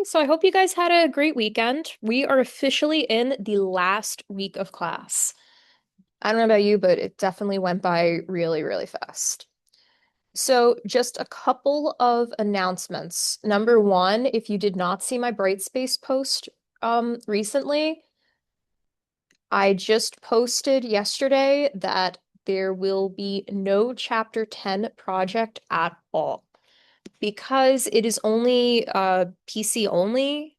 So I hope you guys had a great weekend. We are officially in the last week of class. I don't know about you, but it definitely went by really, really fast. So just a couple of announcements. Number one, if you did not see my Brightspace post recently, I just posted yesterday that there will be no Chapter 10 project at all because it is only PC only.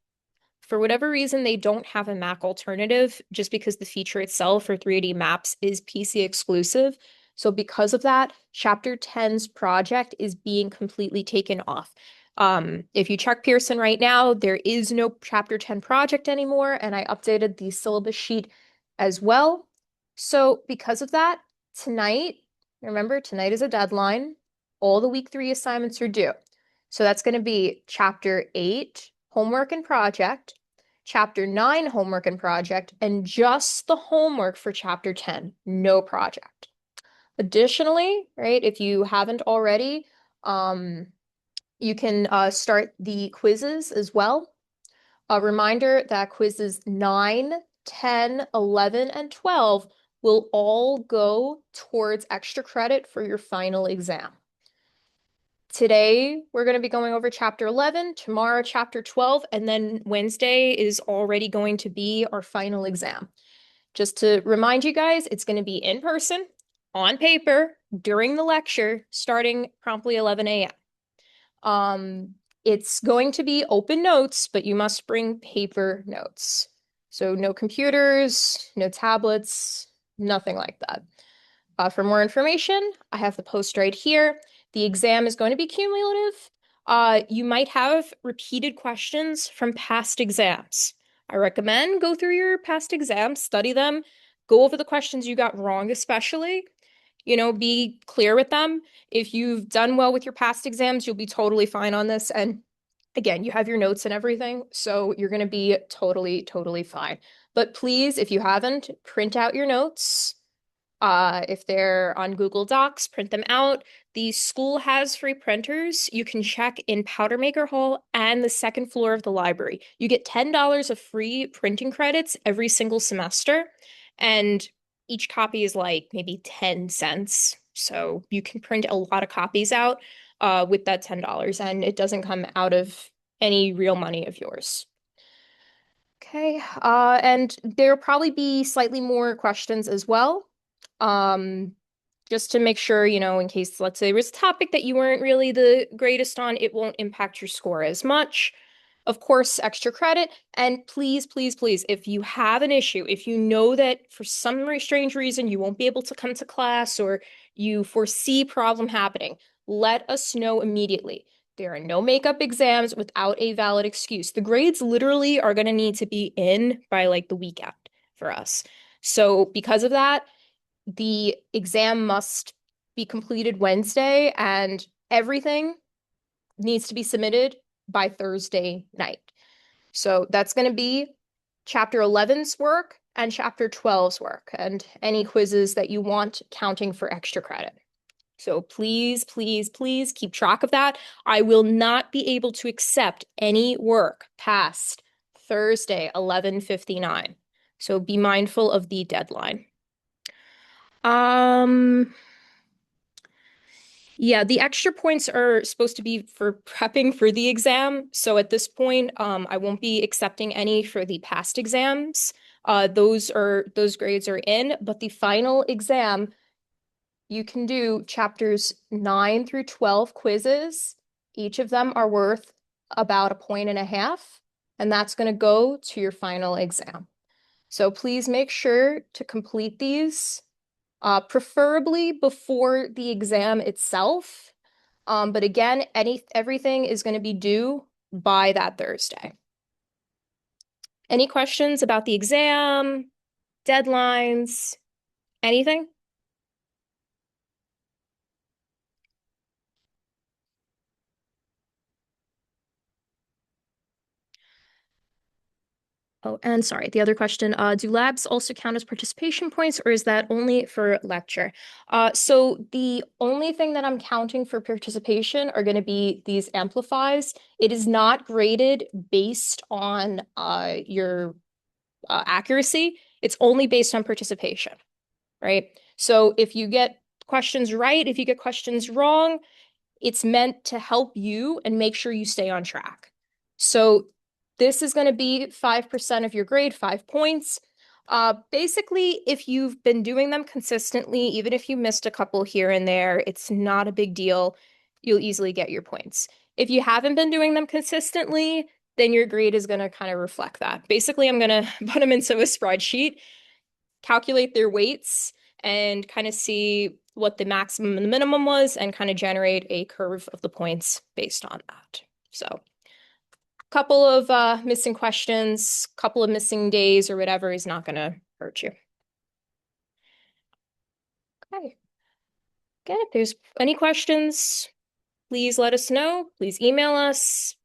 For whatever reason, they don't have a Mac alternative just because the feature itself for 3D maps is PC exclusive. So because of that, Chapter 10's project is being completely taken off. If you check Pearson right now, there is no Chapter 10 project anymore, and I updated the syllabus sheet as well. So because of that, tonight, remember, tonight is a deadline. All the week 3 assignments are due. So that's going to be Chapter 8, homework and project, Chapter 9, homework and project, and just the homework for Chapter 10, no project. Additionally, right, if you haven't already, um, you can start the quizzes as well. A reminder that quizzes 9, 10, 11, and 12 will all go towards extra credit for your final exam. Today, we're going to be going over chapter 11, tomorrow, chapter 12, and then Wednesday is already going to be our final exam. Just to remind you guys, it's going to be in person, on paper, during the lecture, starting promptly 11 a.m. It's going to be open notes, but you must bring paper notes. So no computers, no tablets, nothing like that. For more information, I have the post right here. The exam is going to be cumulative. You might have repeated questions from past exams. I recommend go through your past exams, study them, go over the questions you got wrong, especially. Be clear with them. If you've done well with your past exams, you'll be totally fine on this. And again, you have your notes and everything, so you're going to be totally, totally fine. But please, if you haven't, print out your notes. If they're on Google Docs, print them out. The school has free printers. You can check in Powdermaker Hall and the second floor of the library. You get $10 of free printing credits every single semester, and each copy is like maybe 10 cents. So you can print a lot of copies out with that $10, and it doesn't come out of any real money of yours. Okay, and there'll probably be slightly more questions as well. Um, just to make sure, in case, let's say, there was a topic that you weren't really the greatest on, it won't impact your score as much. Of course, extra credit. And please, please, please, if you have an issue, if you know that for some strange reason you won't be able to come to class or you foresee problem happening, let us know immediately. There are no makeup exams without a valid excuse. The grades literally are going to need to be in by like the weekend for us. So, because of that, the exam must be completed Wednesday and everything needs to be submitted by Thursday night. So that's going to be chapter 11's work and chapter 12's work and any quizzes that you want counting for extra credit. So please, please, please keep track of that. I will not be able to accept any work past Thursday, 11:59. So be mindful of the deadline. Um, yeah, the extra points are supposed to be for prepping for the exam. So at this point, I won't be accepting any for the past exams. Those grades are in, but the final exam, you can do chapters 9 through 12 quizzes. Each of them are worth about a point and a half, and that's going to go to your final exam. So please make sure to complete these preferably before the exam itself. But again, everything is going to be due by that Thursday. Any questions about the exam, deadlines, anything? Oh, and sorry, the other question, do labs also count as participation points, or is that only for lecture? So the only thing that I'm counting for participation are going to be these amplifies. It is not graded based on your accuracy. It's only based on participation, right? So if you get questions right, if you get questions wrong, it's meant to help you and make sure you stay on track. So this is going to be 5% of your grade, 5 points. Basically, if you've been doing them consistently, even if you missed a couple here and there, it's not a big deal. You'll easily get your points. If you haven't been doing them consistently, then your grade is going to kind of reflect that. Basically, I'm going to put them into a spreadsheet, calculate their weights, and kind of see what the maximum and the minimum was and kind of generate a curve of the points based on that. So couple of missing questions, couple of missing days or whatever is not going to hurt you. Okay. Again, if there's any questions, please let us know. Please email us.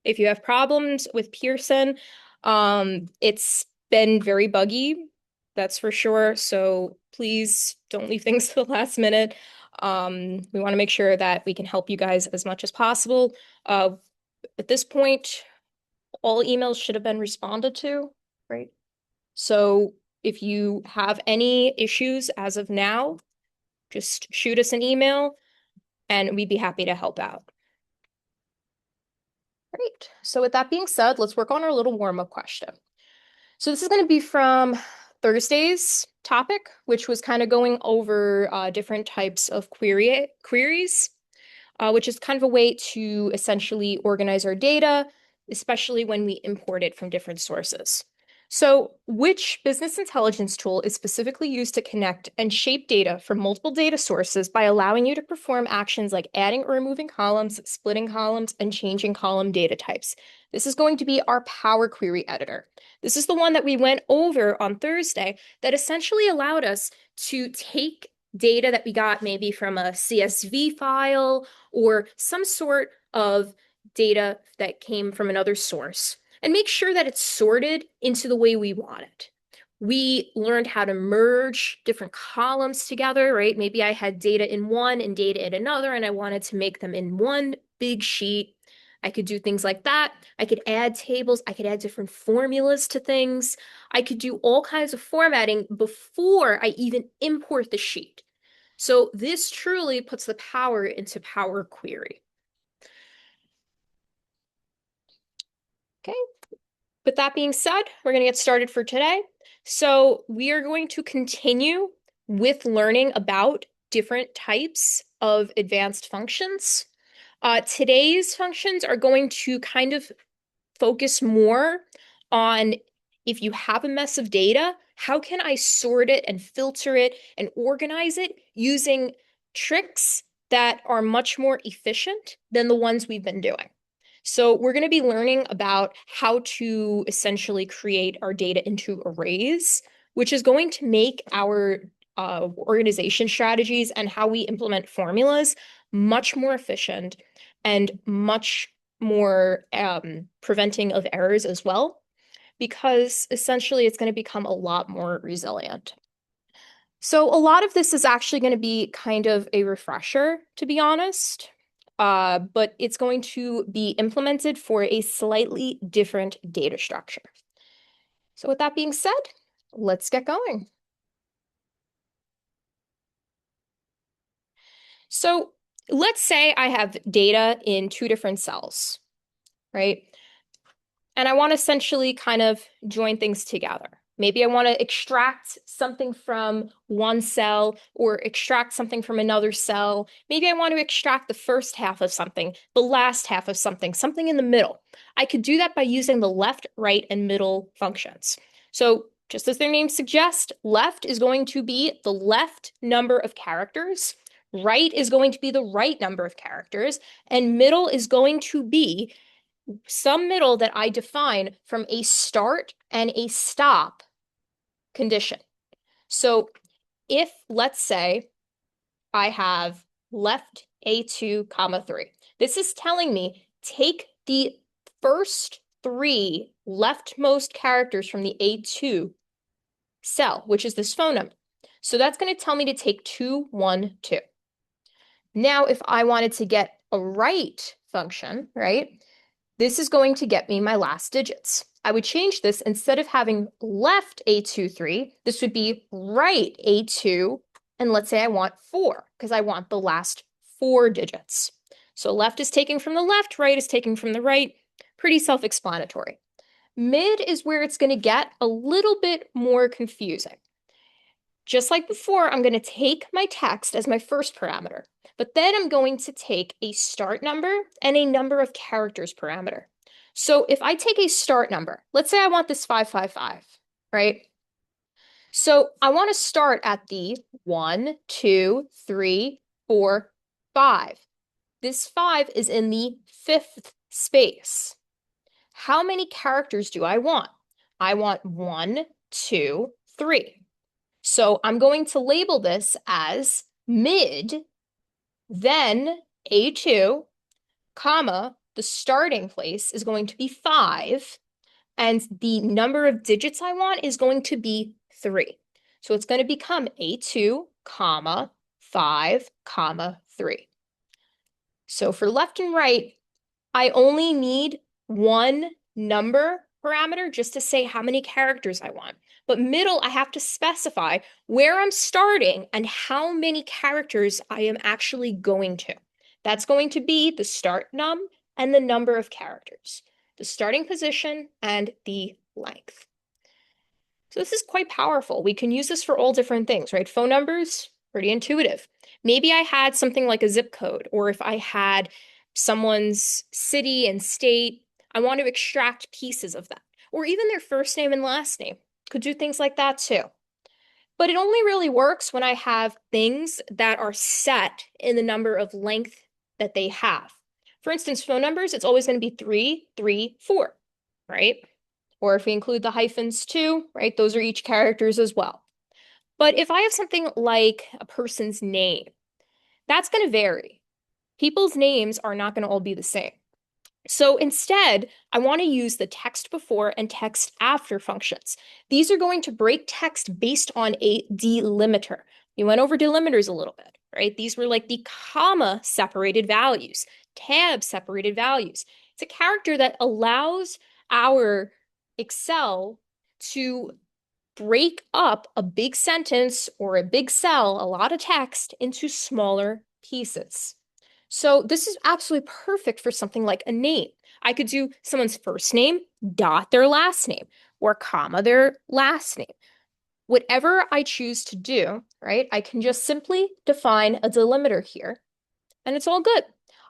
If you have problems with Pearson, it's been very buggy, that's for sure. So please don't leave things to the last minute. We want to make sure that we can help you guys as much as possible. At this point, all emails should have been responded to, right? So if you have any issues as of now, just shoot us an email and we'd be happy to help out. Great. So with that being said, let's work on our little warm-up question. So this is going to be from Thursday's topic, which was kind of going over different types of queries, which is kind of a way to essentially organize our data, especially when we import it from different sources. So, which business intelligence tool is specifically used to connect and shape data from multiple data sources by allowing you to perform actions like adding or removing columns, splitting columns, and changing column data types? This is going to be our Power Query editor. This is the one that we went over on Thursday that essentially allowed us to take data that we got maybe from a CSV file or some sort of data that came from another source and make sure that it's sorted into the way we want it. We learned how to merge different columns together, right? Maybe I had data in one and data in another, and I wanted to make them in one big sheet. I could do things like that. I could add tables. I could add different formulas to things. I could do all kinds of formatting before I even import the sheet. So this truly puts the power into Power Query. Okay. With that being said, we're going to get started for today. So we are going to continue with learning about different types of advanced functions. Today's functions are going to kind of focus more on if you have a mess of data, how can I sort it and filter it and organize it using tricks that are much more efficient than the ones we've been doing. So we're going to be learning about how to essentially create our data into arrays, which is going to make our organization strategies and how we implement formulas much more efficient and much more preventing of errors as well, because essentially it's going to become a lot more resilient. So a lot of this is actually going to be kind of a refresher, to be honest, but it's going to be implemented for a slightly different data structure. So with that being said, let's get going. So let's say I have data in two different cells, right? And I want to essentially kind of join things together. Maybe I want to extract something from one cell or extract something from another cell. Maybe I want to extract the first half of something, the last half of something, something in the middle. I could do that by using the left, right, and middle functions. So just as their name suggests, left is going to be the left number of characters. Right is going to be the right number of characters. And middle is going to be some middle that I define from a start and a stop condition. So if, let's say, I have left A2, comma 3, this is telling me take the first three leftmost characters from the A2 cell, which is this phone number. So that's going to tell me to take 212. Now, if I wanted to get a right function, right, this is going to get me my last digits. I would change this instead of having left A23, this would be right A2, and let's say I want 4, because I want the last 4 digits. So left is taken from the left, right is taken from the right. Pretty self-explanatory. Mid is where it's going to get a little bit more confusing. Just like before, I'm going to take my text as my first parameter, but then I'm going to take a start number and a number of characters parameter. So if I take a start number, let's say I want this 555, right? So I want to start at the 1, 2, 3, 4, 5. This 5 is in the 5th space. How many characters do I want? I want 1, 2, 3. So I'm going to label this as mid, then A2, comma, the starting place is going to be 5, and the number of digits I want is going to be 3. So it's going to become A2, comma, 5, comma, 3. So for left and right, I only need one number parameter just to say how many characters I want. But middle, I have to specify where I'm starting and how many characters I am actually going to. That's going to be the start num and the number of characters, the starting position and the length. So this is quite powerful. We can use this for all different things, right? Phone numbers, pretty intuitive. Maybe I had something like a zip code, or if I had someone's city and state, I want to extract pieces of that, or even their first name and last name. Could do things like that too. But it only really works when I have things that are set in the number of length that they have. For instance, phone numbers, it's always going to be 3, 3, 4, right? Or if we include the hyphens too, right? Those are each characters as well. But if I have something like a person's name, that's going to vary. People's names are not going to all be the same. So instead, I want to use the text before and text after functions. These are going to break text based on a delimiter. We went over delimiters a little bit, right? These were like the comma separated values, tab separated values. It's a character that allows our Excel to break up a big sentence or a big cell, a lot of text, into smaller pieces. So this is absolutely perfect for something like a name. I could do someone's first name, dot their last name, or comma their last name. Whatever I choose to do, right, I can just simply define a delimiter here, and it's all good.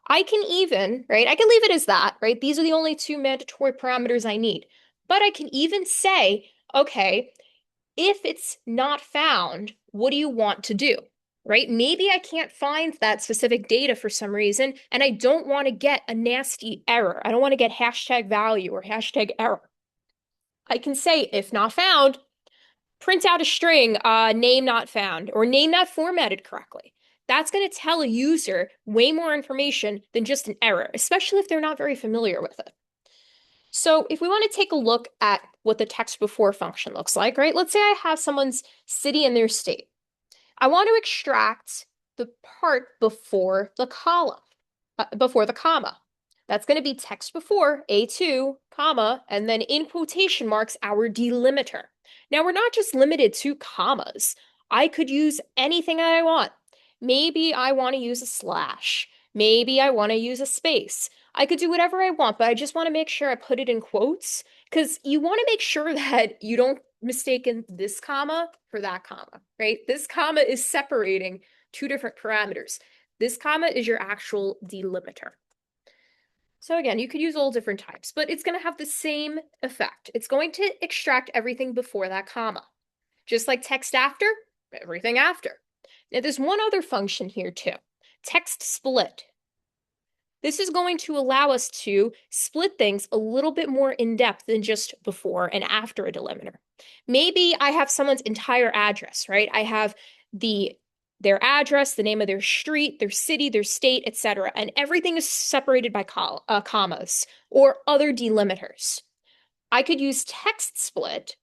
I can even, right, I can leave it as that, right? These are the only two mandatory parameters I need. But I can even say, okay, if it's not found, what do you want to do? Right? Maybe I can't find that specific data for some reason, and I don't want to get a nasty error. I don't want to get hashtag value or hashtag error. I can say, if not found, print out a string, name not found, or name not formatted correctly. That's going to tell a user way more information than just an error, especially if they're not very familiar with it. So if we want to take a look at what the text before function looks like, right? Let's say I have someone's city and their state. I want to extract the part before the column, before the comma. That's going to be text before A2, comma, and then in quotation marks, our delimiter. Now, we're not just limited to commas. I could use anything that I want. Maybe I want to use a slash. Maybe I want to use a space. I could do whatever I want, but I just want to make sure I put it in quotes because you want to make sure that you don't mistaken this comma for that comma, right? This comma is separating two different parameters. This comma is your actual delimiter. So again, you could use all different types, but it's going to have the same effect. It's going to extract everything before that comma. Just like text after, everything after. Now there's one other function here too, text split. This is going to allow us to split things a little bit more in depth than just before and after a delimiter. Maybe I have someone's entire address, right? I have the their address, the name of their street, their city, their state, etc. And everything is separated by commas or other delimiters. I could use text split,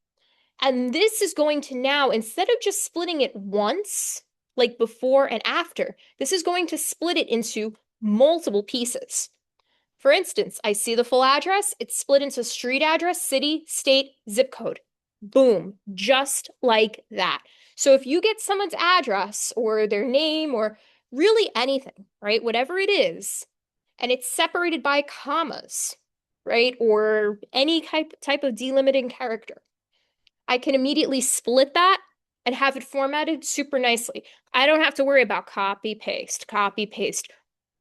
and this is going to now, instead of just splitting it once, like before and after, this is going to split it into multiple pieces. For instance, I see the full address, it's split into street address, city, state, zip code. Boom, just like that. So if you get someone's address or their name or really anything, right, whatever it is, and it's separated by commas, right, or any type of delimiting character, I can immediately split that and have it formatted super nicely. I don't have to worry about copy, paste, copy, paste.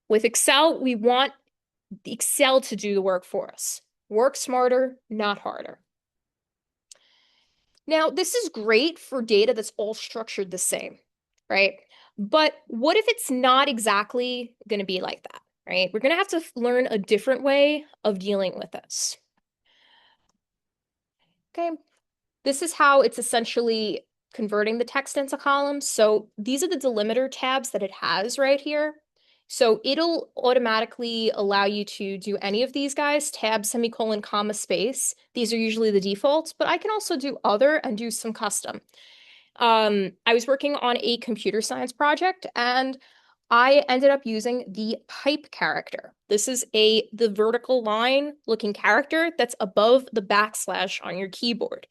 With Excel, we want Excel to do the work for us. Work smarter, not harder. Now, this is great for data that's all structured the same, right? But what if it's not exactly going to be like that, right? We're going to have to learn a different way of dealing with this. Okay, this is how it's essentially converting the text into columns. So these are the delimiter tabs that it has right here. So it'll automatically allow you to do any of these guys, tab, semicolon, comma, space. These are usually the defaults, but I can also do other and do some custom. I was working on a computer science project and I ended up using the pipe character. This is the vertical line looking character that's above the backslash on your keyboard.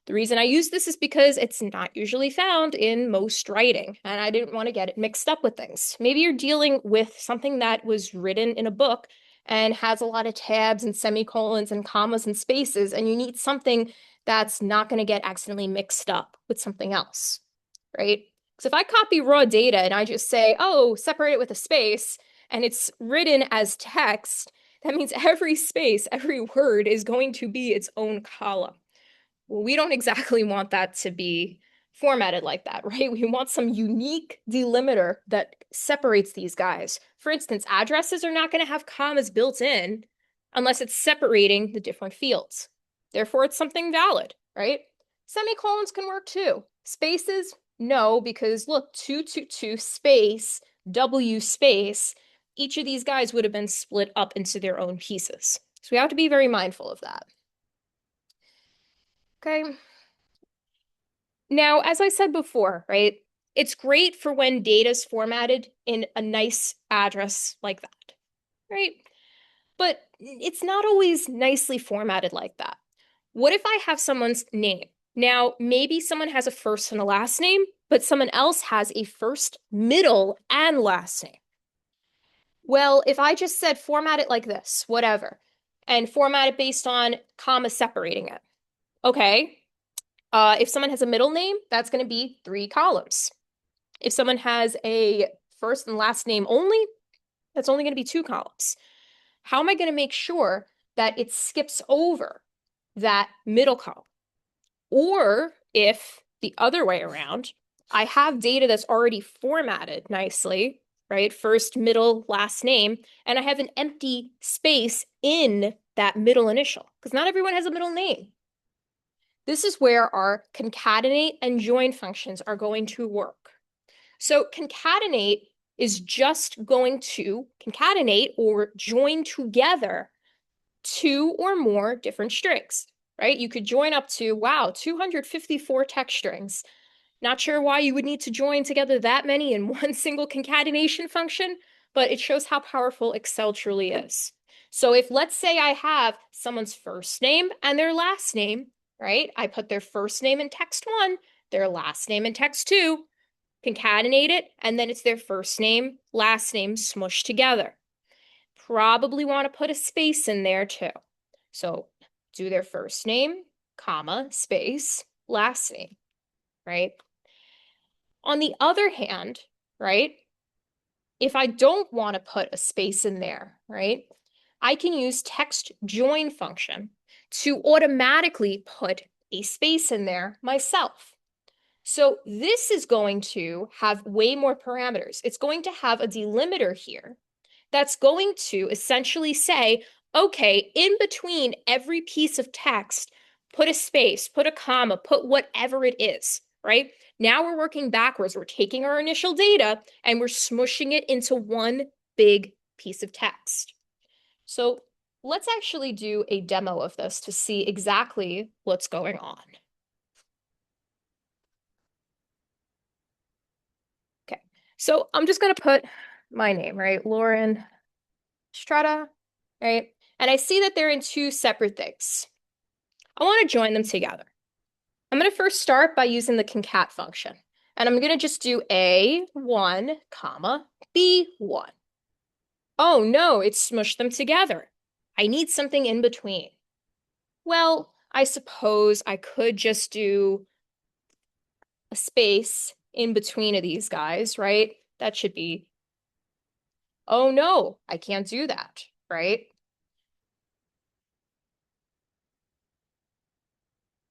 The reason I use this is because it's not usually found in most writing, and I didn't want to get it mixed up with things. Maybe you're dealing with something that was written in a book and has a lot of tabs and semicolons and commas and spaces, and you need something that's not going to get accidentally mixed up with something else, right? Because if I copy raw data and I just say, oh, separate it with a space, and it's written as text, that means every space, every word is going to be its own column. Well, we don't exactly want that to be formatted like that, right? We want some unique delimiter that separates these guys. For instance, addresses are not going to have commas built in unless it's separating the different fields. Therefore, it's something valid, right? Semicolons can work too. Spaces, no, because look, 222 space, W space, each of these guys would have been split up into their own pieces. So we have to be very mindful of that. Okay. Now, as I said before, right, it's great for when data's formatted in a nice address like that, right? But it's not always nicely formatted like that. What if I have someone's name? Now, maybe someone has a first and a last name, but someone else has a first, middle, and last name. Well, if I just said format it like this, whatever, and format it based on comma separating it, okay. If someone has a middle name, that's going to be 3 columns. If someone has a first and last name only, that's only going to be 2 columns. How am I going to make sure that it skips over that middle column? Or if the other way around, I have data that's already formatted nicely, right? First, middle, last name, and I have an empty space in that middle initial, because not everyone has a middle name. This is where our concatenate and join functions are going to work. So concatenate is just going to concatenate or join together 2 or more different strings, right? You could join up to, wow, 254 text strings. Not sure why you would need to join together that many in one single concatenation function, but it shows how powerful Excel truly is. So if, let's say, I have someone's first name and their last name, right? I put their first name in text 1, their last name in text 2, concatenate it, and then it's their first name, last name smushed together. Probably want to put a space in there too. So do their first name, comma, space, last name, right? On the other hand, right, if I don't want to put a space in there, right, I can use text join function to automatically put a space in there myself. So this is going to have way more parameters. It's going to have a delimiter here that's going to essentially say, okay, in between every piece of text, put a space, put a comma, put whatever it is. right? Now we're working backwards. We're taking our initial data and we're smushing it into one big piece of text. So let's actually do a demo of this to see exactly what's going on. Okay, so I'm just going to put my name, right? Lauren Strata, right? And I see that they're in two separate things. I want to join them together. I'm going to first start by using the concat function. And I'm going to just do A1, comma, B1. Oh no, it smushed them together. I need something in between. Well, I suppose I could just do a space in between of these guys, right? That should be, oh no, I can't do that, right?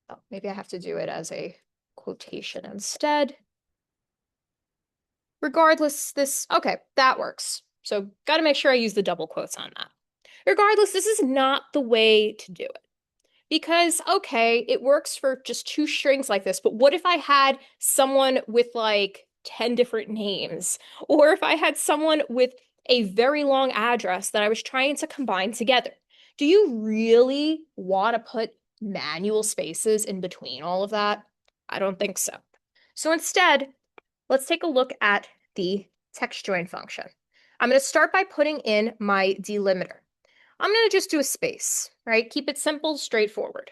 Oh, maybe I have to do it as a quotation instead. Regardless, okay, that works. So got to make sure I use the double quotes on that. Regardless, this is not the way to do it. Because, okay, it works for just two strings like this, but what if I had someone with like 10 different names? Or if I had someone with a very long address that I was trying to combine together? Do you really want to put manual spaces in between all of that? I don't think so. So instead, let's take a look at the text join function. I'm going to start by putting in my delimiter. I'm going to just do a space, right? Keep it simple, straightforward.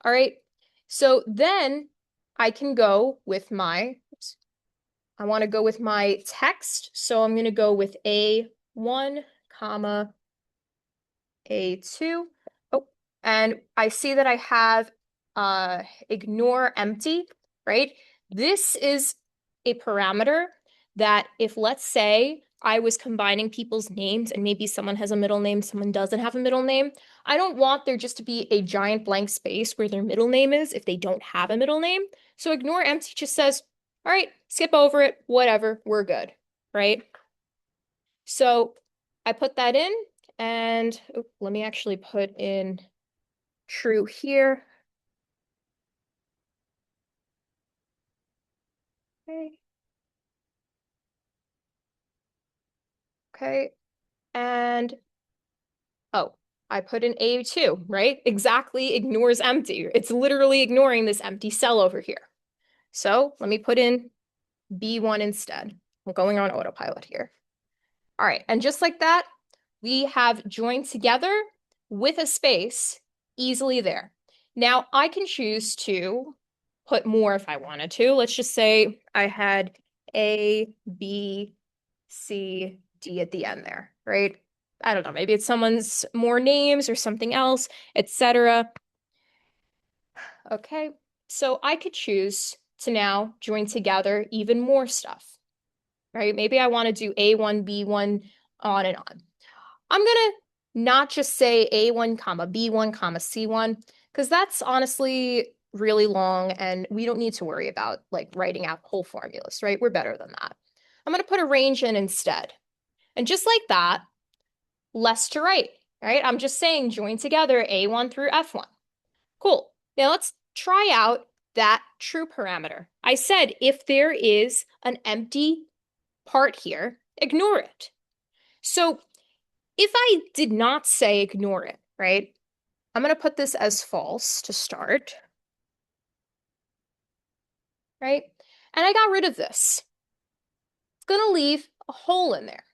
All right. So then I can go with I want to go with my text. So I'm going to go with A1, comma, A2. Oh, and I see that I have ignore empty, right? This is a parameter that if, let's say, I was combining people's names and maybe someone has a middle name, someone doesn't have a middle name, I don't want there just to be a giant blank space where their middle name is if they don't have a middle name. So ignore empty just says, all right, skip over it, whatever, we're good, right? So I put that in and let me actually put in true here. Okay. Okay. And oh, I put in A2, right? Exactly ignores empty. It's literally ignoring this empty cell over here. So let me put in B1 instead. I'm going on autopilot here. All right. And just like that, we have joined together with a space easily there. Now I can choose to put more if I wanted to. Let's just say I had A, B, C, D at the end there, right? I don't know, maybe it's someone's more names or something else, etc. Okay, so I could choose to now join together even more stuff, right? Maybe I want to do A1, B1, on and on. I'm gonna not just say A1, comma, B1, comma, C1, because that's honestly really long and we don't need to worry about like writing out whole formulas, right? We're better than that. I'm gonna put a range in instead. And just like that, less to right, right? I'm just saying join together A1 through F1. Cool. Now let's try out that true parameter. I said if there is an empty part here, ignore it. So if I did not say ignore it, right? I'm going to put this as false to start, right? And I got rid of this. It's going to leave a hole in there.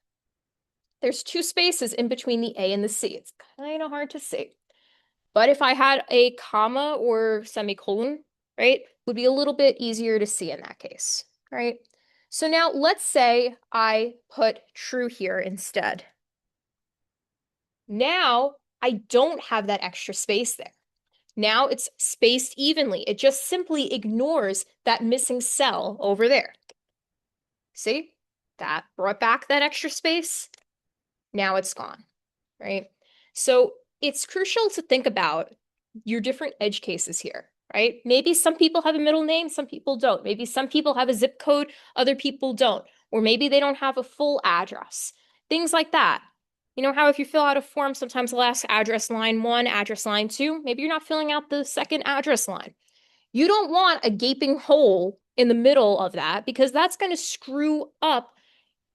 There's two spaces in between the A and the C. It's kind of hard to see. But if I had a comma or semicolon, right, would be a little bit easier to see in that case, right? So now let's say I put true here instead. Now I don't have that extra space there. Now it's spaced evenly. It just simply ignores that missing cell over there. See? That brought back that extra space. Now it's gone, right? So it's crucial to think about your different edge cases here, right? Maybe some people have a middle name, some people don't. Maybe some people have a zip code, other people don't. Or maybe they don't have a full address. Things like that. You know how if you fill out a form, sometimes it'll ask address line 1, address line 2. Maybe you're not filling out the second address line. You don't want a gaping hole in the middle of that because that's going to screw up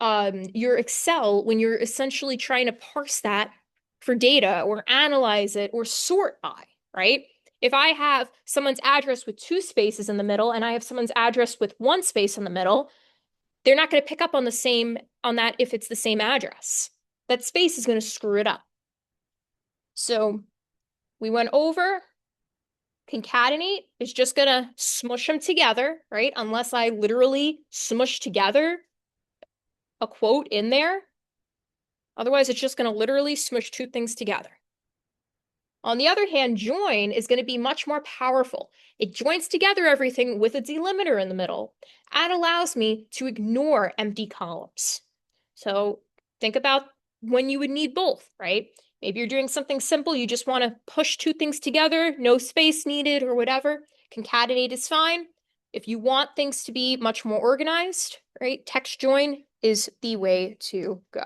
your Excel when you're essentially trying to parse that for data or analyze it or sort by, right? If I have someone's address with two spaces in the middle and I have someone's address with one space in the middle, they're not going to pick up on that if it's the same address. That space is going to screw it up. So we went over concatenate is just going to smush them together, right? Unless I literally smush together a quote in there. Otherwise, it's just going to literally smush two things together. On the other hand, join is going to be much more powerful. It joins together everything with a delimiter in the middle and allows me to ignore empty columns. So think about when you would need both, right? Maybe you're doing something simple, you just want to push two things together, no space needed or whatever. Concatenate is fine. If you want things to be much more organized, right? Text join is the way to go.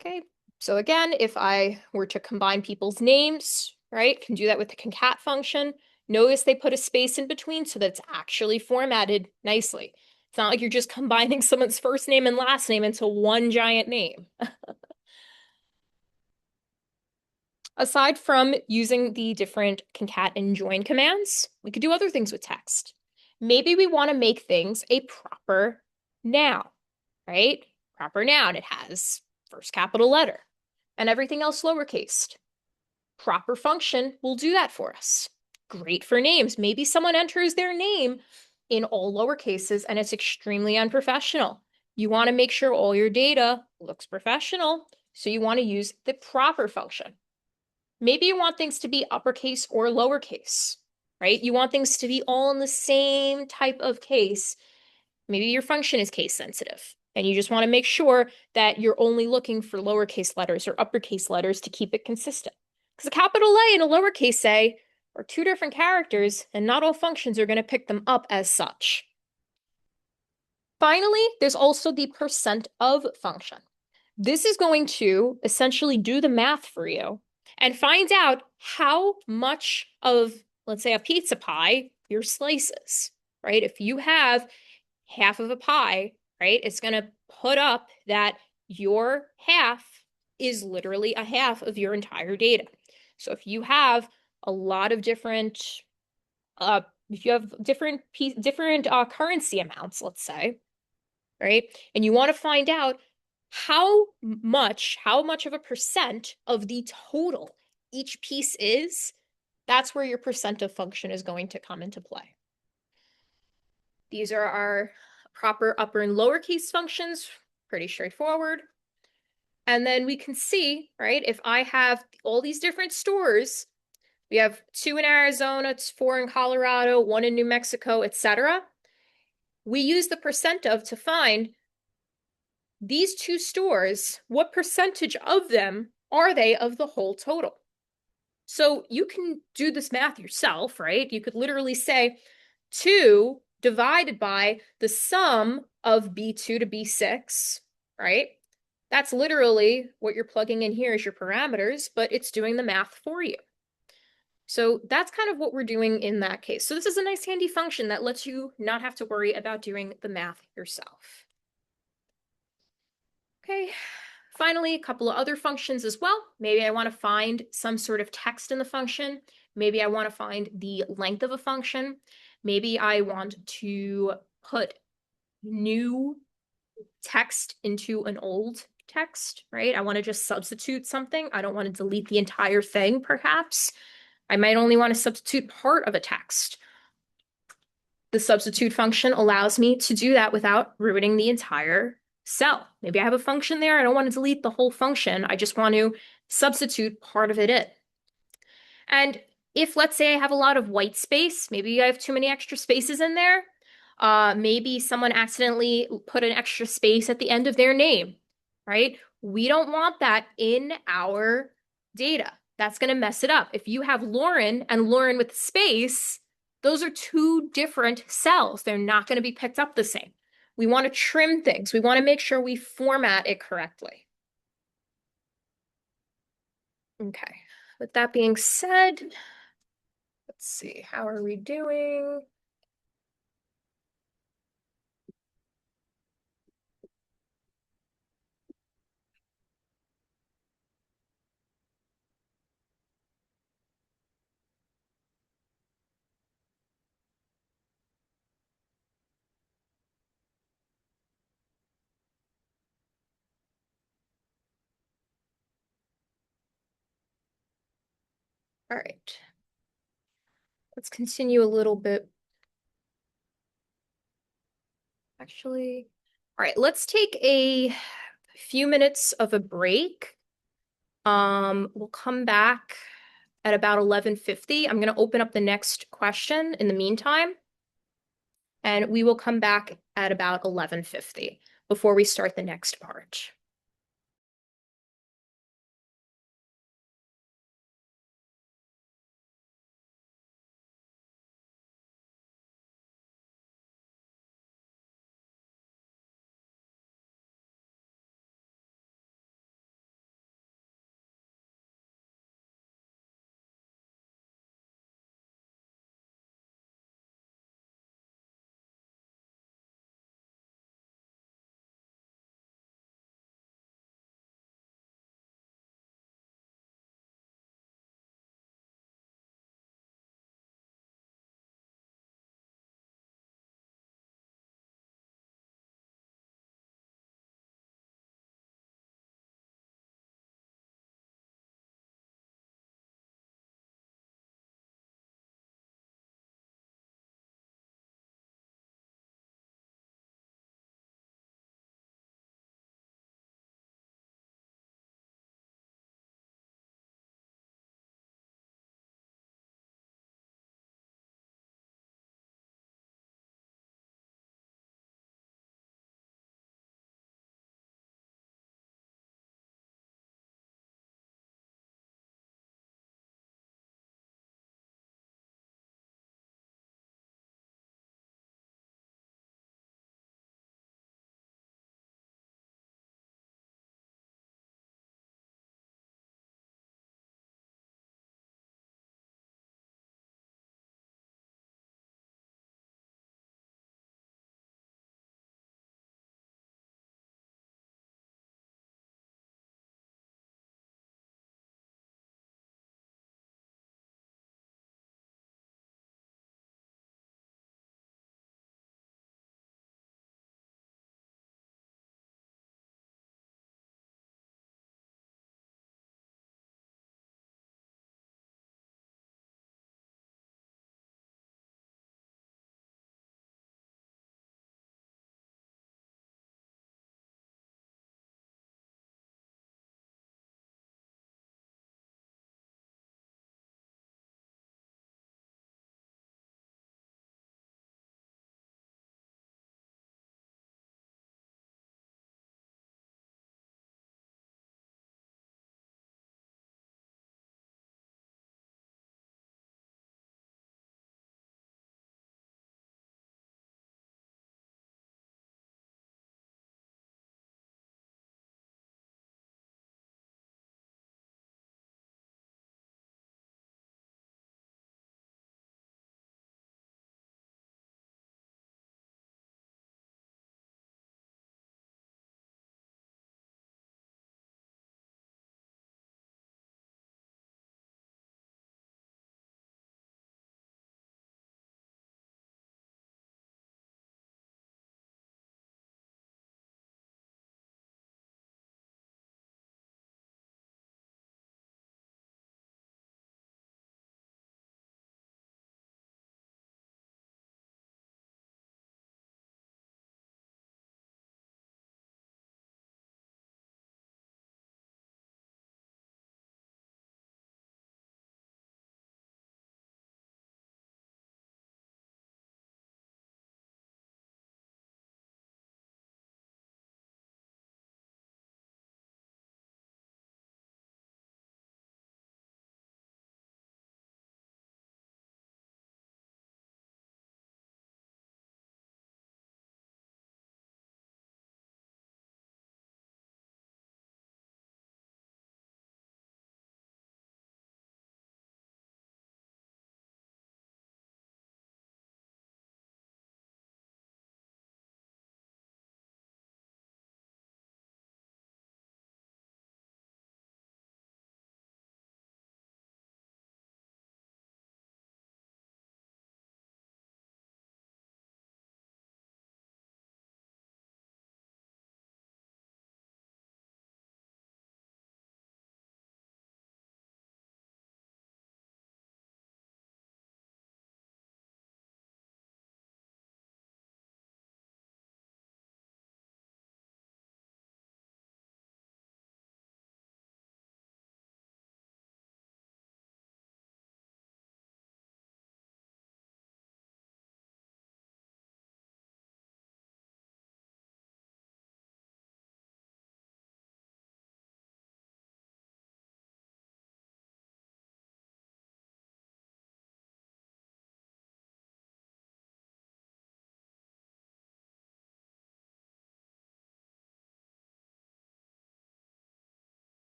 Okay, so again, if I were to combine people's names, right, can do that with the concat function. Notice they put a space in between so that it's actually formatted nicely. It's not like you're just combining someone's first name and last name into one giant name. Aside from using the different concat and join commands, we could do other things with text. Maybe we want to make things a proper noun, right? Proper noun, it has first capital letter and everything else lowercase. Proper function will do that for us. Great for names. Maybe someone enters their name in all lower cases and it's extremely unprofessional. You want to make sure all your data looks professional, so you want to use the proper function. Maybe you want things to be uppercase or lowercase, right? You want things to be all in the same type of case. Maybe your function is case sensitive, and you just want to make sure that you're only looking for lowercase letters or uppercase letters to keep it consistent. Because a capital A and a lowercase a are two different characters, and not all functions are going to pick them up as such. Finally, there's also the %of function. This is going to essentially do the math for you and find out how much of, let's say, a pizza pie your slice is, right? If you have half of a pie, right, it's going to put up that your half is literally a half of your entire data. So if you have a lot of different, if you have different currency amounts, let's say, right, and you want to find out how much of a percent of the total each piece is, that's where your % of function is going to come into play. These are our proper upper and lowercase functions, pretty straightforward. And then we can see, right, if I have all these different stores, we have 2 in Arizona, 4 in Colorado, 1 in New Mexico, etc. We use the % to find these 2 stores, what percentage of them are they of the whole total? So you can do this math yourself, right? You could literally say 2 divided by the sum of B2 to B6, right? That's literally what you're plugging in here as your parameters, but it's doing the math for you. So that's kind of what we're doing in that case. So this is a nice handy function that lets you not have to worry about doing the math yourself. Okay, finally, a couple of other functions as well. Maybe I want to find some sort of text in the function. Maybe I want to find the length of a function. Maybe I want to put new text into an old text, right? I want to just substitute something. I don't want to delete the entire thing, perhaps. I might only want to substitute part of a text. The substitute function allows me to do that without ruining the entire cell. Maybe I have a function there. I don't want to delete the whole function. I just want to substitute part of it in. And if, let's say, I have a lot of white space, maybe I have too many extra spaces in there. Maybe someone accidentally put an extra space at the end of their name, right? We don't want that in our data. That's going to mess it up. If you have Lauren and Lauren with space, those are 2 different cells. They're not going to be picked up the same. We want to trim things. We want to make sure we format it correctly. Okay, with that being said, let's see, how are we doing? All right, let's continue a little bit. Actually, all right, let's take a few minutes of a break. We'll come back at about 11:50. I'm going to open up the next question in the meantime, and we will come back at about 11:50 before we start the next part.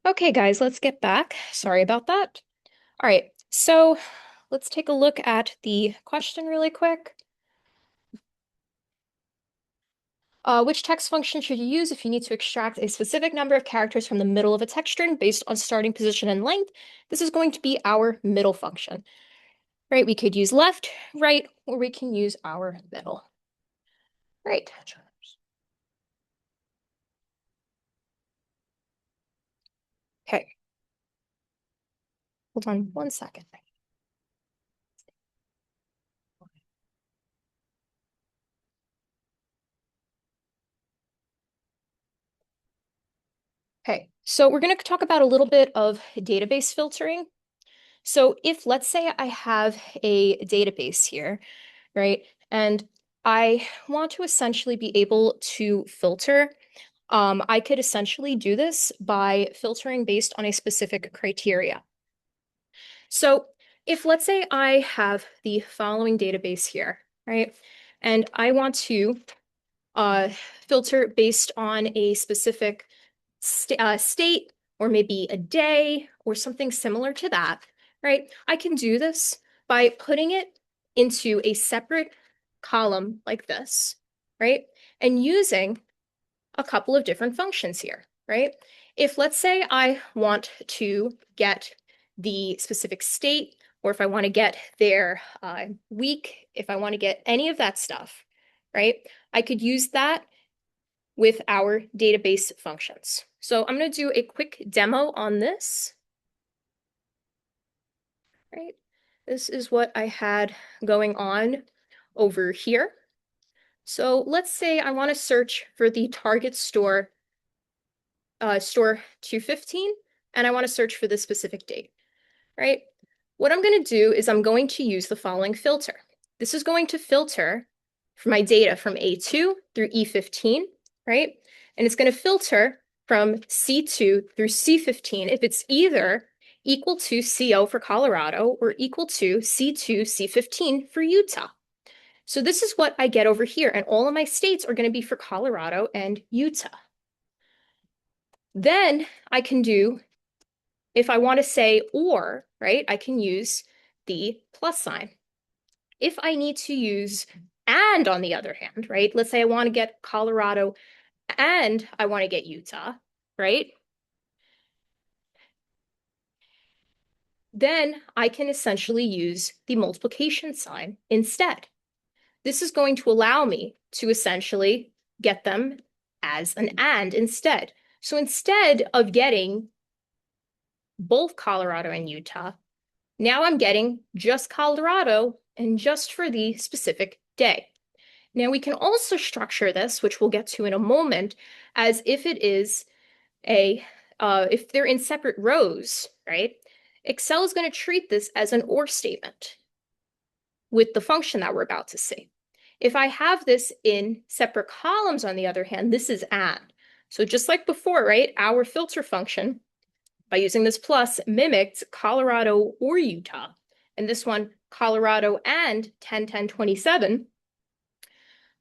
Okay, guys, let's get back. Sorry about that. All right, so let's take a look at the question really quick. Which text function should you use if you need to extract a specific number of characters from the middle of a text string based on starting position and length? This is going to be our middle function, right? We could use left, right, or we can use our middle. Right. Okay, hold on 1 second. Okay, so we're going to talk about a little bit of database filtering. So if, let's say, I have a database here, right, and I want to essentially be able to filter, I could essentially do this by filtering based on a specific criteria. So if, let's say, I have the following database here, right, and I want to uh, filter based on a specific state or maybe a day or something similar to that, right? I can do this by putting it into a separate column like this, right? And using a couple of different functions here, right? If let's say I want to get the specific state, or if I want to get their week, if I want to get any of that stuff, right? I could use that with our database functions. So I'm going to do a quick demo on this, right? This is what I had going on over here. So let's say I want to search for the Target store, store 215, and I want to search for this specific date, right? What I'm going to do is I'm going to use the following filter. This is going to filter for my data from A2 through E15, right? And it's going to filter from C2 through C15 if it's either equal to CO for Colorado or equal to C2, C15 for Utah. So this is what I get over here, and all of my states are going to be for Colorado and Utah. Then I can do, if I want to say or, right, I can use the plus sign. If I need to use and on the other hand, right, let's say I want to get Colorado and I want to get Utah, right? Then I can essentially use the multiplication sign instead. This is going to allow me to essentially get them as an and instead. So instead of getting both Colorado and Utah, now I'm getting just Colorado and just for the specific day. Now we can also structure this, which we'll get to in a moment, as if it is if they're in separate rows, right? Excel is going to treat this as an or statement with the function that we're about to see. If I have this in separate columns, on the other hand, this is and. So just like before, right, our filter function, by using this plus, mimicked Colorado or Utah. And this one, Colorado and 10, 10, 27.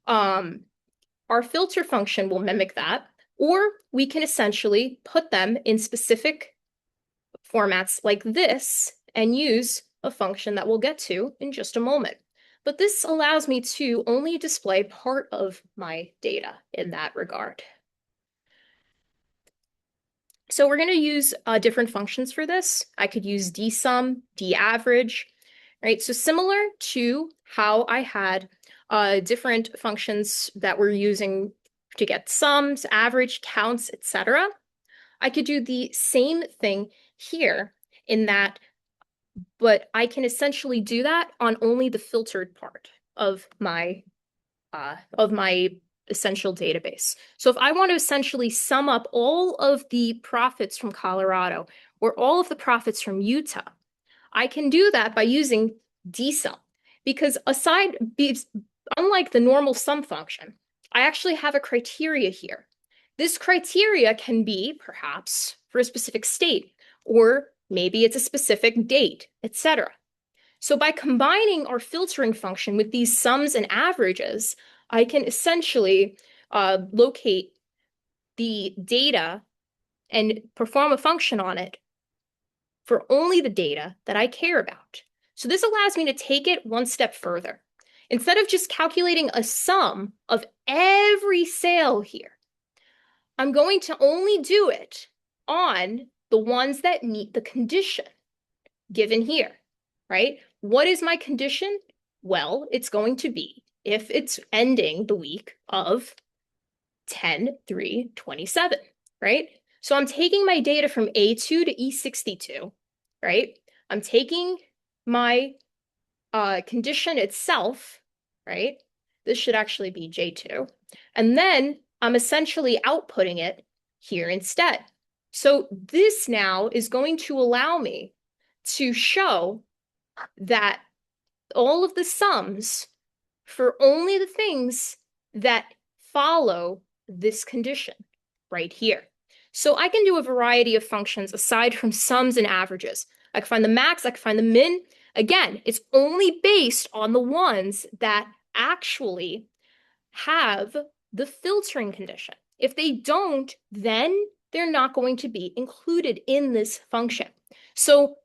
Our filter function will mimic that, or we can essentially put them in specific formats like this and use a function that we'll get to in just a moment. But this allows me to only display part of my data in that regard. So we're going to use different functions for this. I could use dsum, daverage, right? So similar to how I had different functions that we're using to get sums, average, counts, etc. I could do the same thing here in that, but I can essentially do that on only the filtered part of my essential database. So if I want to essentially sum up all of the profits from Colorado or all of the profits from Utah, I can do that by using dsum because unlike the normal sum function, I actually have a criteria here. This criteria can be perhaps for a specific state, or maybe it's a specific date, etc. So by combining our filtering function with these sums and averages, I can essentially locate the data and perform a function on it for only the data that I care about. So this allows me to take it one step further. Instead of just calculating a sum of every sale here, I'm going to only do it on the ones that meet the condition given here, right? What is my condition? Well, it's going to be if it's ending the week of 10/3/27, right? So I'm taking my data from A2 to E62, right? I'm taking my condition itself, right? This should actually be J2. And then I'm essentially outputting it here instead. So this now is going to allow me to show that all of the sums for only the things that follow this condition right here. So I can do a variety of functions aside from sums and averages. I can find the max, I can find the min. Again, it's only based on the ones that actually have the filtering condition. If they don't, then they're not going to be included in this function. So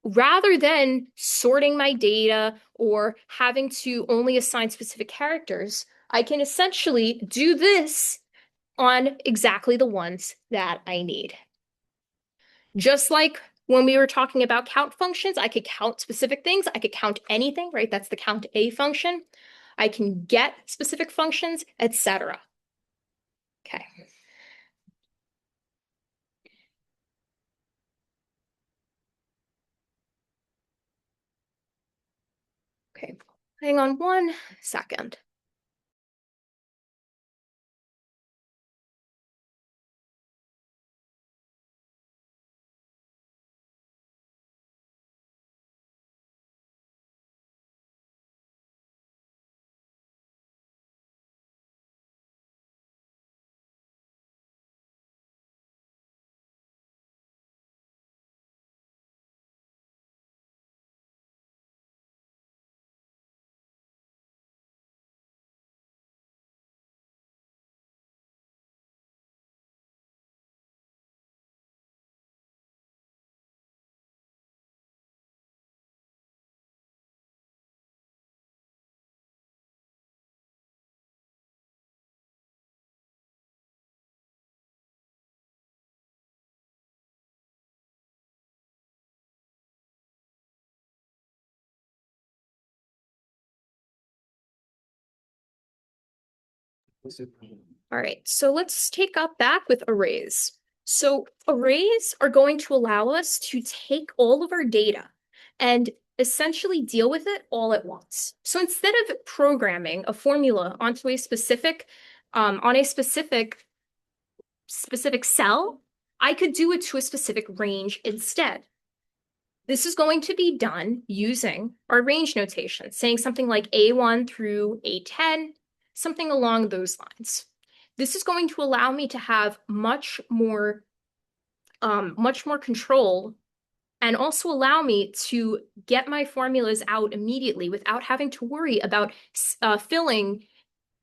rather than sorting my data or having to only assign specific characters, I can essentially do this on exactly the ones that I need. Just like when we were talking about count functions, I could count specific things. I could count anything, right? That's the count A function. I can get specific functions, etc. Okay. Okay. Hang on 1 second. All right, so let's take up back with arrays. So arrays are going to allow us to take all of our data and essentially deal with it all at once. So instead of programming a formula onto a specific on a specific cell, I could do it to a specific range instead. This is going to be done using our range notation, saying something like A1 through A10, something along those lines. This is going to allow me to have much more control and also allow me to get my formulas out immediately without having to worry about filling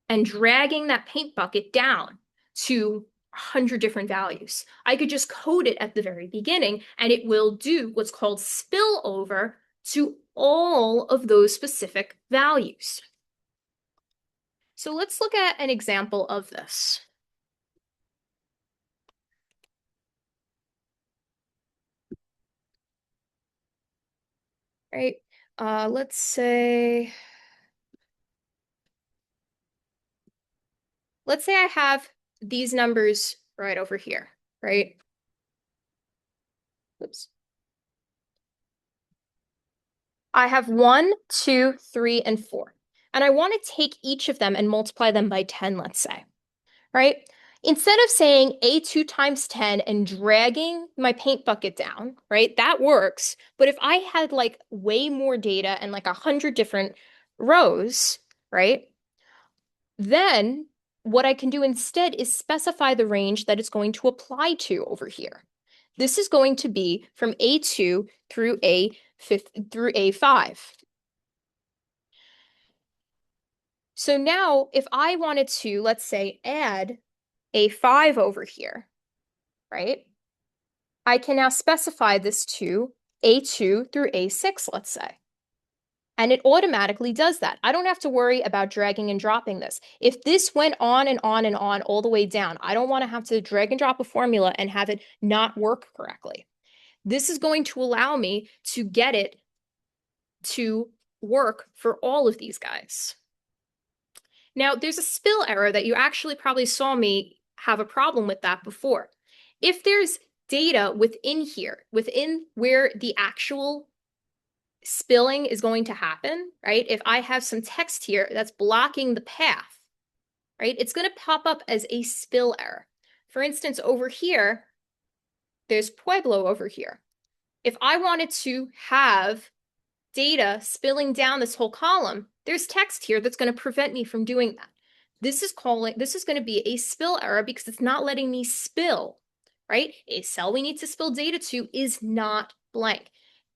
and dragging that paint bucket down to 100 different values. I could just code it at the very beginning and it will do what's called spillover to all of those specific values. So let's look at an example of this. Right? Let's say I have these numbers right over here, right? Oops. I have 1, 2, 3, and 4. And I want to take each of them and multiply them by 10, let's say, right? Instead of saying A2 times 10 and dragging my paint bucket down, right? That works. But if I had like way more data and like 100 different rows, right? Then what I can do instead is specify the range that it's going to apply to over here. This is going to be from A2 through A5. So now if I wanted to, let's say, add A5 over here, right? I can now specify this to A2 through A6, let's say. And it automatically does that. I don't have to worry about dragging and dropping this. If this went on and on and on all the way down, I don't want to have to drag and drop a formula and have it not work correctly. This is going to allow me to get it to work for all of these guys. Now, there's a spill error that you actually probably saw me have a problem with that before. If there's data within here, within where the actual spilling is going to happen, right? If I have some text here that's blocking the path, right? It's going to pop up as a spill error. For instance, over here, there's Pueblo over here. If I wanted to have data spilling down this whole column, there's text here that's going to prevent me from doing that. This is going to be a spill error because it's not letting me spill, right? A cell we need to spill data to is not blank.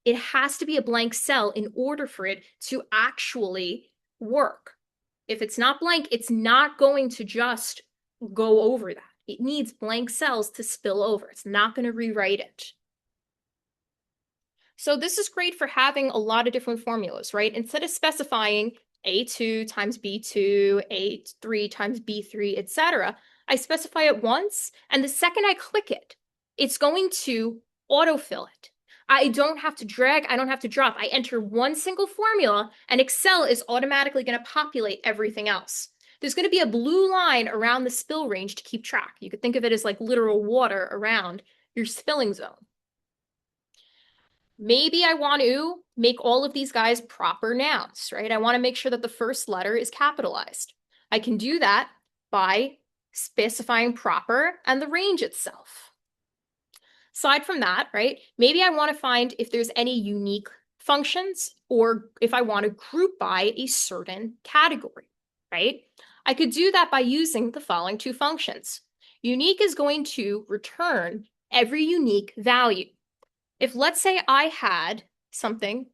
It has to be a blank cell in order for it to actually work. If it's not blank, it's not going to just go over that. It needs blank cells to spill over. It's not going to rewrite it. So this is great for having a lot of different formulas, right? Instead of specifying A2 times B2, A3 times B3, etc., I specify it once, and the second I click it, it's going to autofill it. I don't have to drag, I don't have to drop. I enter one single formula, and Excel is automatically going to populate everything else. There's going to be a blue line around the spill range to keep track. You could think of it as like literal water around your spilling zone. Maybe I want to make all of these guys proper nouns, right? I want to make sure that the first letter is capitalized. I can do that by specifying proper and the range itself. Aside from that, right, maybe I want to find if there's any unique functions or if I want to group by a certain category, right? I could do that by using the following two functions. Unique is going to return every unique value. If let's say I had something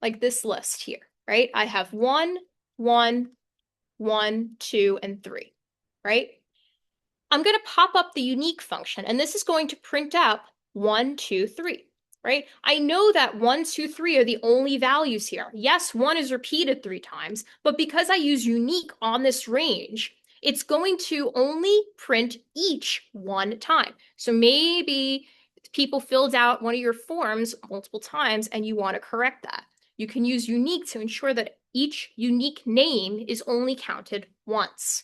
like this list here, right? I have 1, 1, 1, 2, and 3, right? I'm going to pop up the unique function, and this is going to print out 1, 2, 3, right? I know that 1, 2, 3 are the only values here. Yes, 1 is repeated 3 times, but because I use unique on this range, it's going to only print each one time. So maybe people filled out one of your forms multiple times and you want to correct that. You can use unique to ensure that each unique name is only counted once.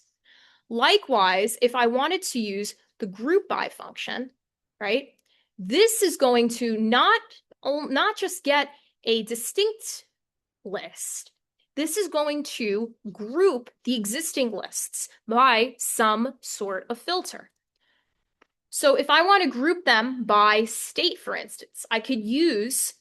Likewise, if I wanted to use the group by function, right, this is going to not just get a distinct list, this is going to group the existing lists by some sort of filter. So if I want to group them by state, for instance, I could use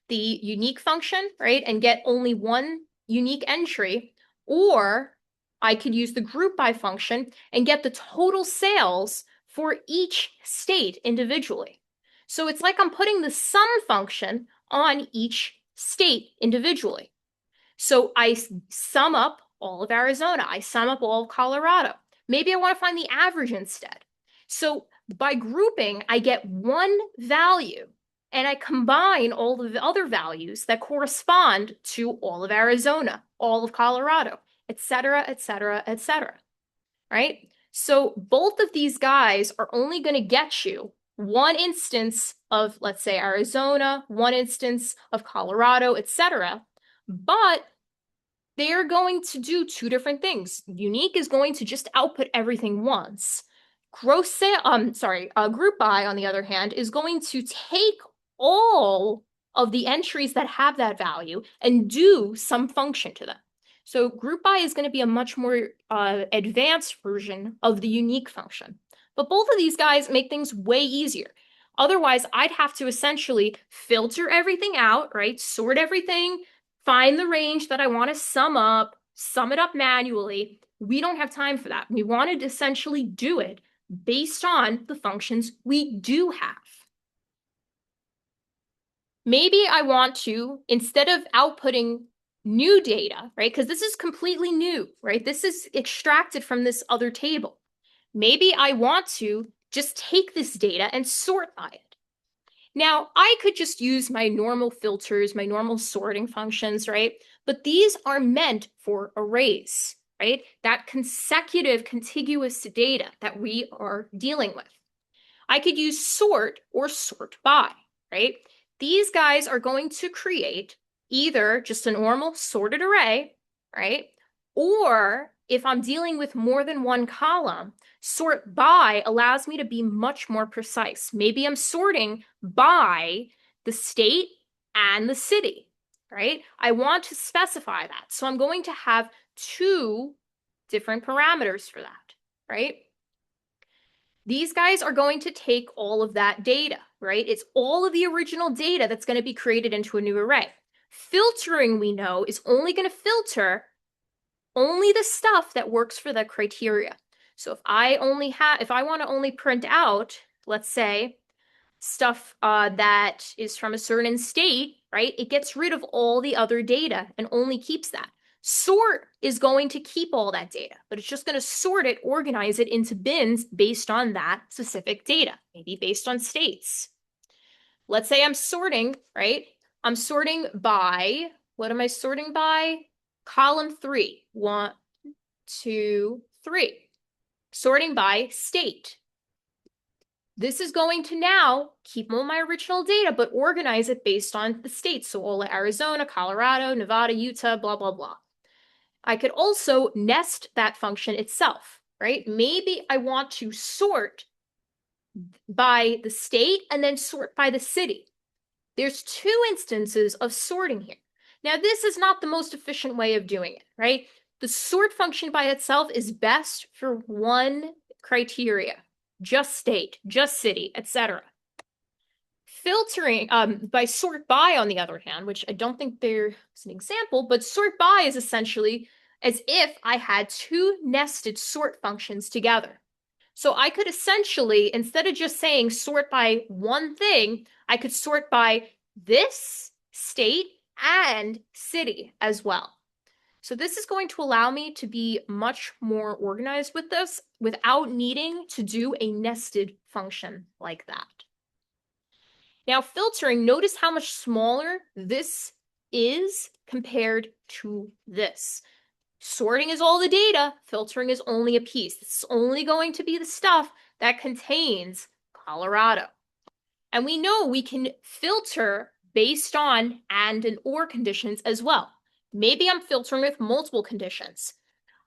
the unique function, right, and get only one unique entry, or I could use the group by function and get the total sales for each state individually. So it's like I'm putting the sum function on each state individually. So I sum up all of Arizona. I sum up all of Colorado. Maybe I want to find the average instead. So by grouping, I get one value and I combine all of the other values that correspond to all of Arizona, all of Colorado, etc., etc., etc. Right? So both of these guys are only going to get you one instance of, let's say, Arizona, one instance of Colorado, etc. But they are going to do two different things. Unique is going to just output everything once. Group by, on the other hand, is going to take all of the entries that have that value and do some function to them. So group by is going to be a much more advanced version of the unique function. But both of these guys make things way easier. Otherwise, I'd have to essentially filter everything out, right? Sort everything, find the range that I want to sum it up manually. We don't have time for that. We want to essentially do it based on the functions we do have. Maybe I want to, instead of outputting new data, right? Because this is completely new, right? This is extracted from this other table. Maybe I want to just take this data and sort by it. Now, I could just use my normal filters, my normal sorting functions, right? But these are meant for arrays, right? That consecutive, contiguous data that we are dealing with. I could use sort or sort by, right? These guys are going to create either just a normal sorted array, right? Or if I'm dealing with more than one column, sort by allows me to be much more precise. Maybe I'm sorting by the state and the city, right? I want to specify that. So I'm going to have two different parameters for that, right? These guys are going to take all of that data, right? It's all of the original data that's going to be created into a new array. Filtering, we know, is only going to filter only the stuff that works for the criteria. So if I want to only print out, let's say, stuff that is from a certain state, right? It gets rid of all the other data and only keeps that. Sort is going to keep all that data, but it's just going to sort it, organize it into bins based on that specific data, maybe based on states. Let's say I'm sorting, right? I'm sorting by, what am I sorting by? Column 3, 1, 2, 3. Sorting by state. This is going to now keep all my original data, but organize it based on the states. So all of Arizona, Colorado, Nevada, Utah, blah, blah, blah. I could also nest that function itself, right? Maybe I want to sort by the state and then sort by the city. There's two instances of sorting here. Now, this is not the most efficient way of doing it, right? The sort function by itself is best for one criteria, just state, just city, etc. Filtering by sort by, on the other hand, which I don't think there's an example, but sort by is essentially as if I had two nested sort functions together. So I could essentially, instead of just saying sort by one thing, I could sort by this state and city as well. So this is going to allow me to be much more organized with this without needing to do a nested function like that. Now, filtering, notice how much smaller this is compared to this. Sorting is all the data, filtering is only a piece. This is only going to be the stuff that contains Colorado. And we know we can filter based on and or conditions as well. Maybe I'm filtering with multiple conditions.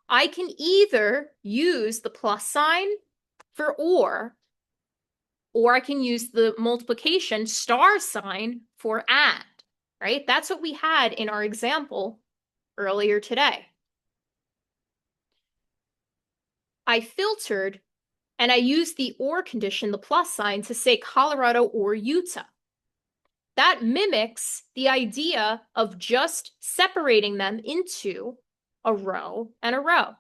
I can either use the plus sign for or I can use the multiplication star sign for and, right? That's what we had in our example earlier today. I filtered and I used the or condition, the plus sign, to say Colorado or Utah. That mimics the idea of just separating them into a row and a row.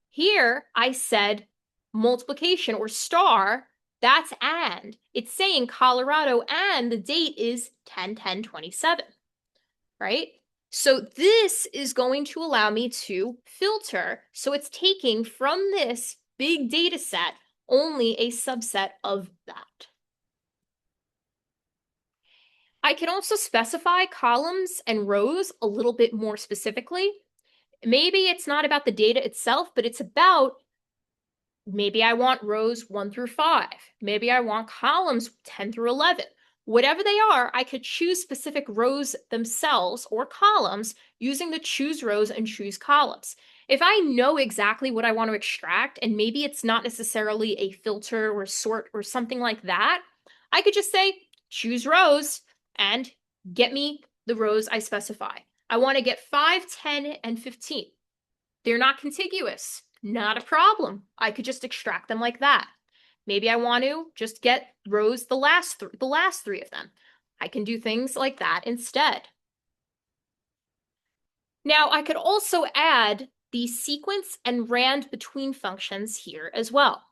Here I said multiplication or star, that's and. It's saying Colorado and the date is 10/10/27, right? So this is going to allow me to filter. So it's taking from this big data set only a subset of that. I can also specify columns and rows a little bit more specifically. Maybe it's not about the data itself, but it's about maybe I want rows 1 through 5. Maybe I want columns 10 through 11. Whatever they are, I could choose specific rows themselves or columns using the choose rows and choose columns. If I know exactly what I want to extract, and maybe it's not necessarily a filter or sort or something like that, I could just say choose rows and get me the rows I specify. I want to get 5, 10, and 15. They're not contiguous. Not a problem. I could just extract them like that. Maybe I want to just get rows, the last three of them. I can do things like that instead. Now, I could also add the sequence and rand between functions here as well.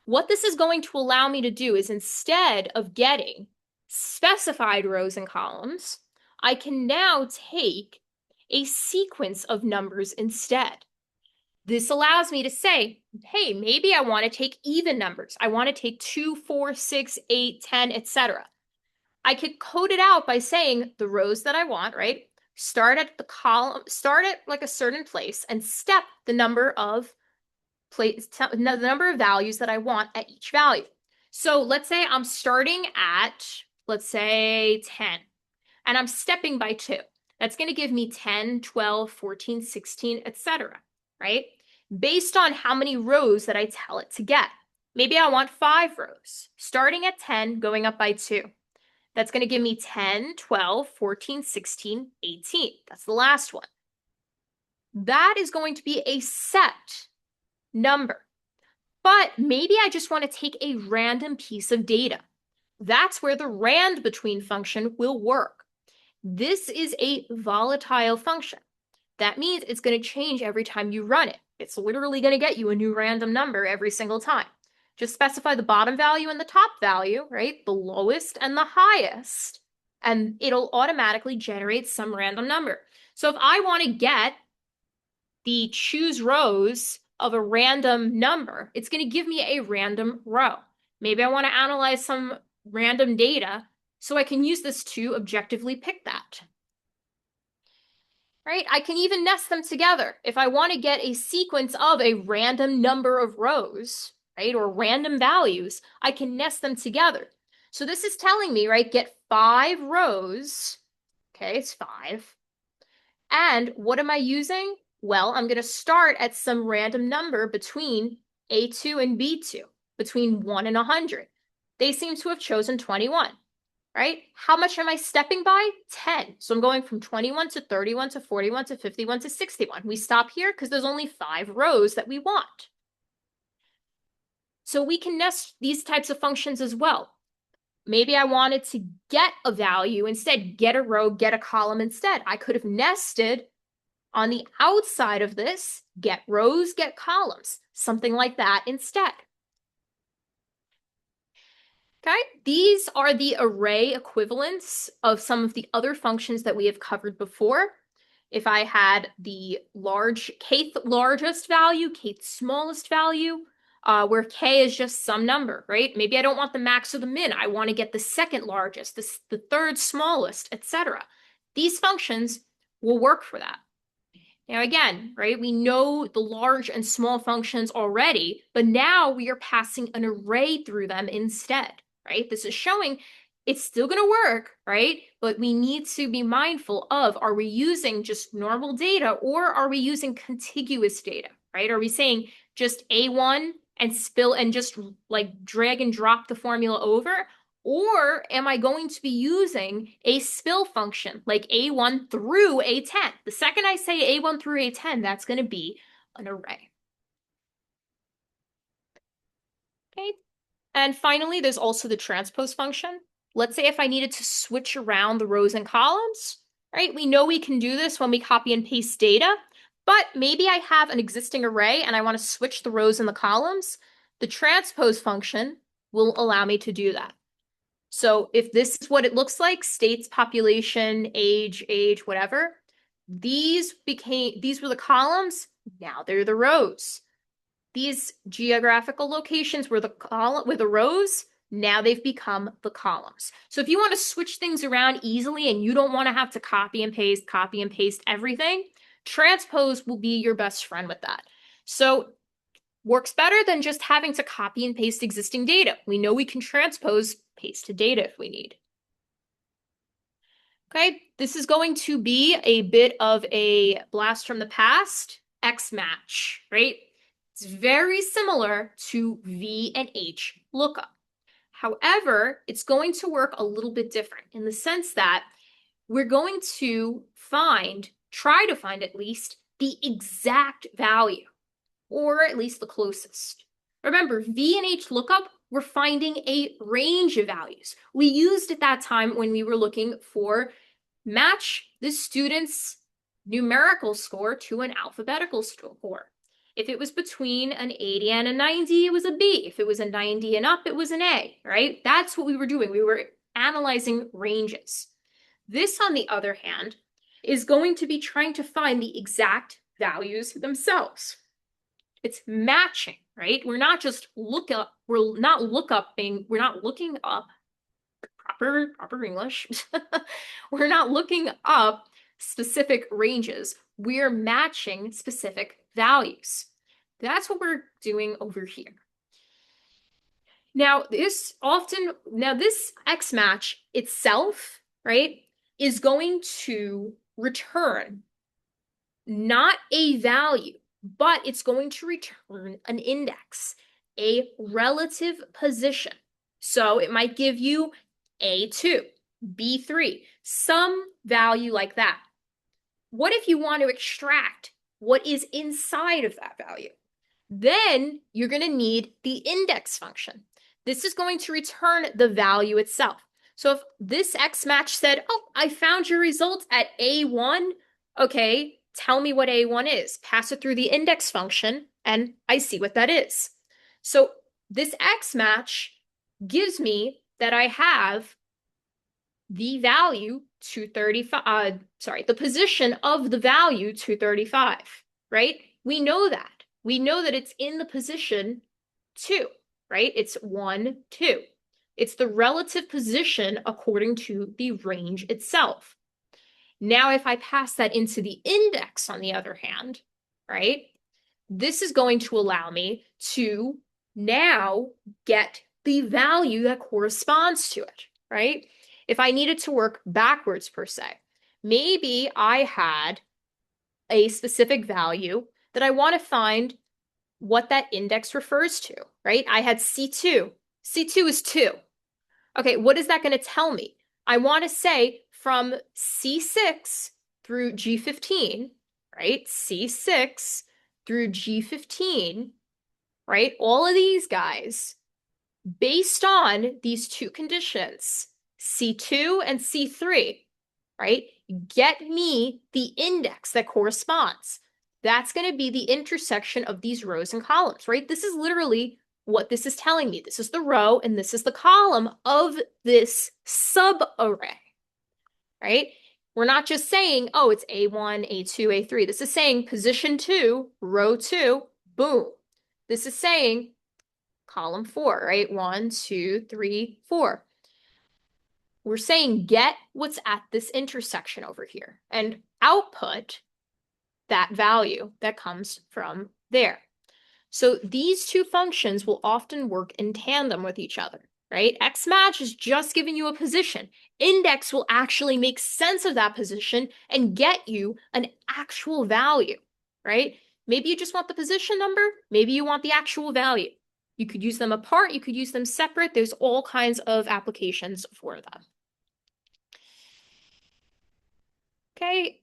What this is going to allow me to do is, instead of getting specified rows and columns, I can now take a sequence of numbers instead. This allows me to say, hey, maybe I want to take even numbers. I want to take 2, 4, 6, 8, 10, etc. I could code it out by saying the rows that I want, right? Start at the column, start at like a certain place and step the number of the number of values that I want at each value. So let's say I'm starting at, let's say 10, and I'm stepping by 2. That's going to give me 10, 12, 14, 16, etc., right? Based on how many rows that I tell it to get. Maybe I want 5 rows, starting at 10, going up by 2. That's going to give me 10, 12, 14, 16, 18. That's the last one. That is going to be a set number. But maybe I just want to take a random piece of data. That's where the rand between function will work. This is a volatile function. That means it's going to change every time you run it. It's literally going to get you a new random number every single time. Just specify the bottom value and the top value, right? The lowest and the highest, and it'll automatically generate some random number. So if I want to get the choose rows of a random number, it's going to give me a random row. Maybe I want to analyze some random data, so I can use this to objectively pick that. Right? I can even nest them together. If I want to get a sequence of a random number of rows, right, or random values, I can nest them together. So this is telling me, right, get 5 rows. Okay, it's 5. And what am I using? Well, I'm going to start at some random number between A2 and B2, between 1 and 100. They seem to have chosen 21. Right? How much am I stepping by? 10. So I'm going from 21 to 31 to 41 to 51 to 61. We stop here because there's only 5 rows that we want. So we can nest these types of functions as well. Maybe I wanted to get a value instead, get a row, get a column instead. I could have nested on the outside of this, get rows, get columns, something like that instead. Okay, these are the array equivalents of some of the other functions that we have covered before. If I had the kth largest value, kth smallest value, where k is just some number, right? Maybe I don't want the max or the min. I want to get the second largest, the third smallest, etc. These functions will work for that. Now again, right, we know the large and small functions already, but now we are passing an array through them instead, right? This is showing it's still going to work, right? But we need to be mindful of, are we using just normal data or are we using contiguous data, right? Are we saying just A1 and just like drag and drop the formula over? Or am I going to be using a spill function like A1 through A10? The second I say A1 through A10, that's going to be an array. Okay. And finally, there's also the transpose function. Let's say if I needed to switch around the rows and columns, right? We know we can do this when we copy and paste data, but maybe I have an existing array and I want to switch the rows and the columns. The transpose function will allow me to do that. So if this is what it looks like, states, population, age, whatever, these were the columns, now they're the rows. These geographical locations were the rows, now they've become the columns. So if you want to switch things around easily and you don't want to have to copy and paste everything, transpose will be your best friend with that. So works better than just having to copy and paste existing data. We know we can transpose pasted data if we need. Okay, this is going to be a bit of a blast from the past, X match, right? It's very similar to V and H lookup. However, it's going to work a little bit different in the sense that we're going to try to find at least the exact value, or at least the closest. Remember, V and H lookup, we're finding a range of values. We used at that time when we were looking for match the student's numerical score to an alphabetical score. If it was between an 80 and a 90, it was a B. If it was a 90 and up, it was an A, right? That's what we were doing. We were analyzing ranges. This, on the other hand, is going to be trying to find the exact values themselves. It's matching, right? We're not just we're not looking up proper English. We're not looking up specific ranges. We're matching specific values. That's what we're doing over here. Now, this X match itself, right, is going to return not a value, but it's going to return an index, a relative position. So it might give you A2, B3, some value like that. What if you want to extract what is inside of that value? Then you're going to need the index function. This is going to return the value itself. So if this X match said, oh, I found your results at A1, okay, tell me what A1 is. Pass it through the index function, and I see what that is. So this X match gives me that I have the value 235, the position of the value 235, right? We know that. We know that it's in the position 2, right? It's 1, 2. It's the relative position according to the range itself. Now, if I pass that into the index, on the other hand, right, this is going to allow me to now get the value that corresponds to it, right? If I needed to work backwards per se, maybe I had a specific value that I want to find what that index refers to, right? I had C2. C2 is 2. Okay, what is that going to tell me? I want to say from C6 through G15, right? C6 through G15, right? All of these guys, based on these two conditions, C2 and C3, right? Get me the index that corresponds. That's going to be the intersection of these rows and columns, right? This is literally what this is telling me. This is the row and this is the column of this subarray, right? We're not just saying, oh, it's A1, A2, A3. This is saying position 2, row 2, boom. This is saying column 4, right? 1, 2, 3, 4. We're saying get what's at this intersection over here and output that value that comes from there. So these two functions will often work in tandem with each other, right? Xmatch is just giving you a position. Index will actually make sense of that position and get you an actual value, right? Maybe you just want the position number. Maybe you want the actual value. You could use them apart. You could use them separate. There's all kinds of applications for them. Okay,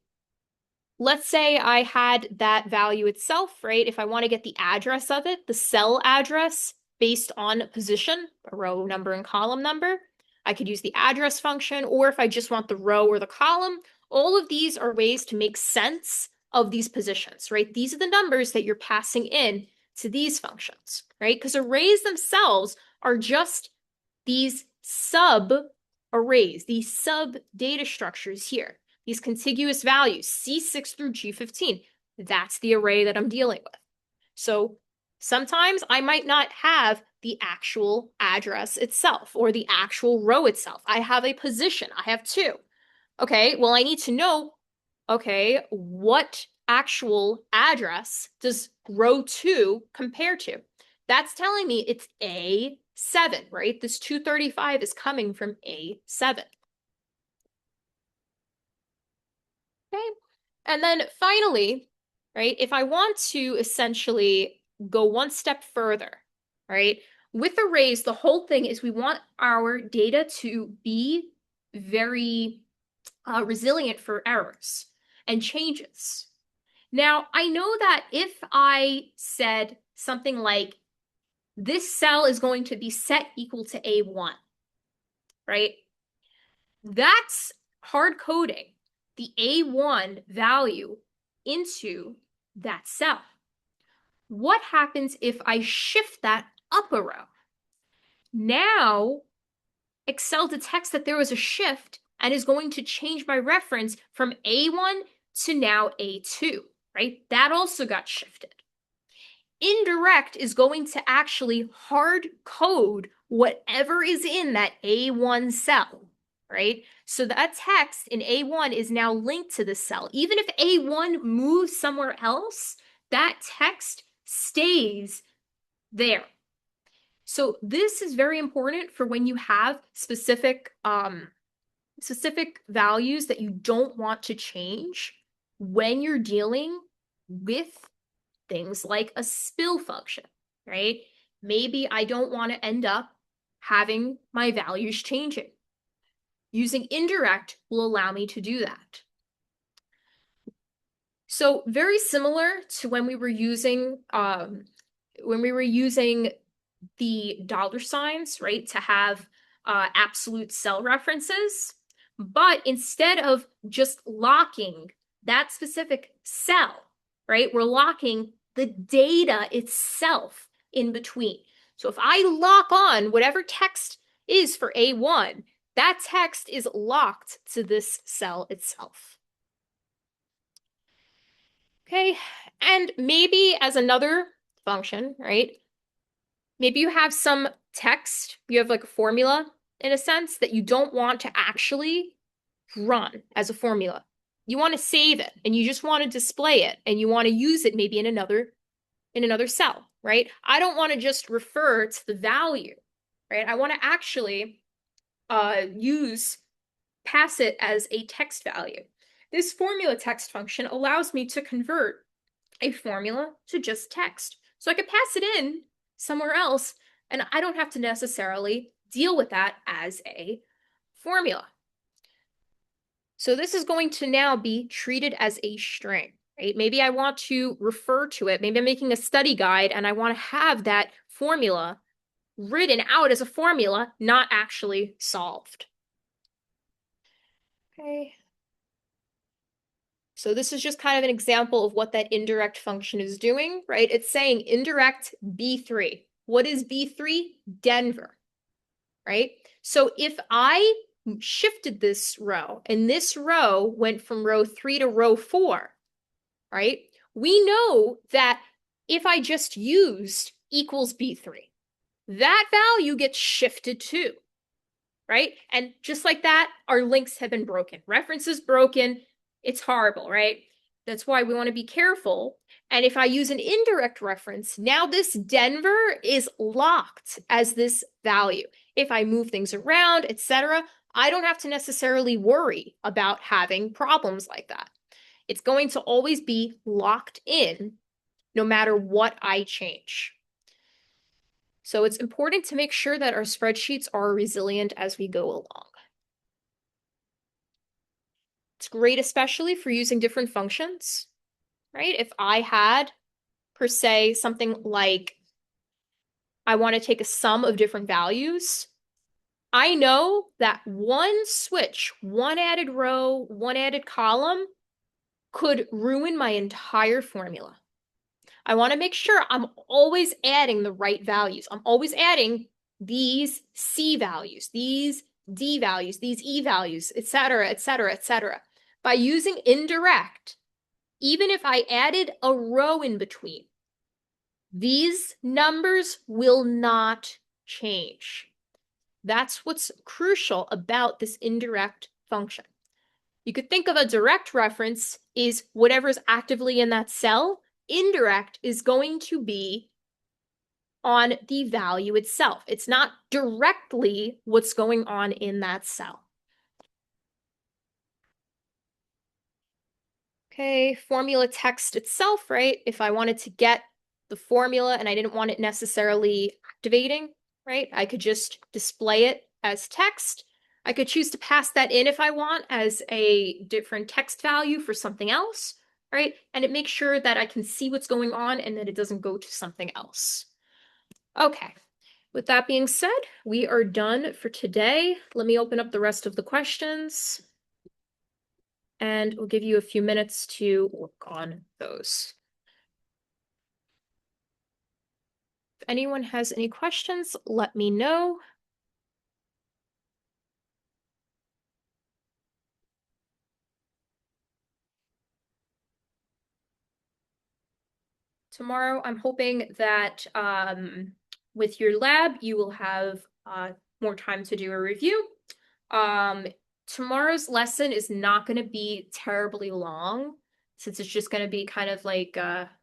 let's say I had that value itself, right? If I want to get the address of it, the cell address based on position, a row number and column number, I could use the address function, or if I just want the row or the column, all of these are ways to make sense of these positions, right? These are the numbers that you're passing in to these functions, right? Because arrays themselves are just these sub arrays, these sub data structures here. These contiguous values, C6 through G15, that's the array that I'm dealing with. So sometimes I might not have the actual address itself or the actual row itself. I have a position. I have 2. Okay, well, I need to know, okay, what actual address does row 2 compare to? That's telling me it's A7, right? This 235 is coming from A7. Okay. And then finally, right, if I want to essentially go one step further, right, with arrays, the whole thing is we want our data to be very resilient for errors and changes. Now, I know that if I said something like, this cell is going to be set equal to A1, right, that's hard coding the A1 value into that cell. What happens if I shift that up a row? Now, Excel detects that there was a shift and is going to change my reference from A1 to now A2, right? That also got shifted. Indirect is going to actually hard code whatever is in that A1 cell, right? So that text in A1 is now linked to the cell. Even if A1 moves somewhere else, that text stays there. So this is very important for when you have specific values that you don't want to change when you're dealing with things like a spill function, right? Maybe I don't want to end up having my values changing. Using indirect will allow me to do that. So very similar to when we were using the dollar signs, right, to have absolute cell references. But instead of just locking that specific cell, right, we're locking the data itself in between. So if I lock on whatever text is for A1, that text is locked to this cell itself. Okay, and maybe as another function, right, maybe you have some text, you have like a formula in a sense that you don't want to actually run as a formula. You want to save it and you just want to display it and you want to use it maybe in another cell, right? I don't want to just refer to the value, right? I want to actually pass it as a text value. This formula text function allows me to convert a formula to just text. So I could pass it in somewhere else, and I don't have to necessarily deal with that as a formula. So this is going to now be treated as a string, right? Maybe I want to refer to it. Maybe I'm making a study guide and I want to have that formula written out as a formula, not actually solved. Okay. So this is just kind of an example of what that indirect function is doing, right? It's saying indirect B3. What is B3? Denver, right? So if I shifted this row and this row went from row 3 to row 4, right? We know that if I just used equals B3, that value gets shifted too, right? And just like that, our links have been broken. References broken. It's horrible, right? That's why we want to be careful. And if I use an indirect reference, now this Denver is locked as this value. If I move things around, etc., I don't have to necessarily worry about having problems like that. It's going to always be locked in no matter what I change. So it's important to make sure that our spreadsheets are resilient as we go along. It's great, especially for using different functions, right? If I had, per se, something like I want to take a sum of different values, I know that one switch, one added row, one added column could ruin my entire formula. I want to make sure I'm always adding the right values. I'm always adding these C values, these D values, these E values, etc., etc., etc. By using indirect, even if I added a row in between, these numbers will not change. That's what's crucial about this indirect function. You could think of a direct reference is whatever's actively in that cell. Indirect is going to be on the value itself. It's not directly what's going on in that cell. Okay, formula text itself, right? If I wanted to get the formula and I didn't want it necessarily activating, right? I could just display it as text. I could choose to pass that in if I want as a different text value for something else, right? And it makes sure that I can see what's going on and that it doesn't go to something else. Okay, with that being said, we are done for today. Let me open up the rest of the questions and we'll give you a few minutes to work on those. If anyone has any questions, let me know. Tomorrow, I'm hoping that with your lab, you will have more time to do a review. Um, Tomorrow's lesson is not going to be terribly long, since it's just going to be kind of like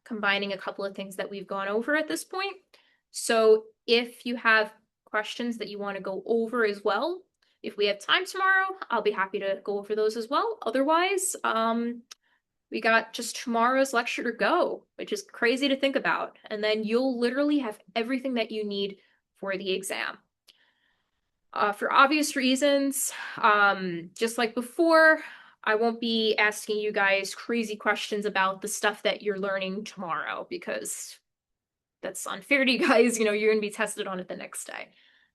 combining a couple of things that we've gone over at this point. So if you have questions that you want to go over as well, if we have time tomorrow, I'll be happy to go over those as well. Otherwise, we got just tomorrow's lecture to go, which is crazy to think about. And then you'll literally have everything that you need for the exam. For obvious reasons, just like before, I won't be asking you guys crazy questions about the stuff that you're learning tomorrow because that's unfair to you guys. You know, you're going to be tested on it the next day.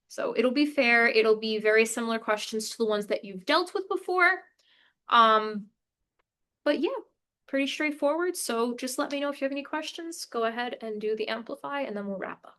So it'll be fair. It'll be very similar questions to the ones that you've dealt with before. Um, but yeah, pretty straightforward. So just let me know if you have any questions. Go ahead and do the amplify, and then we'll wrap up.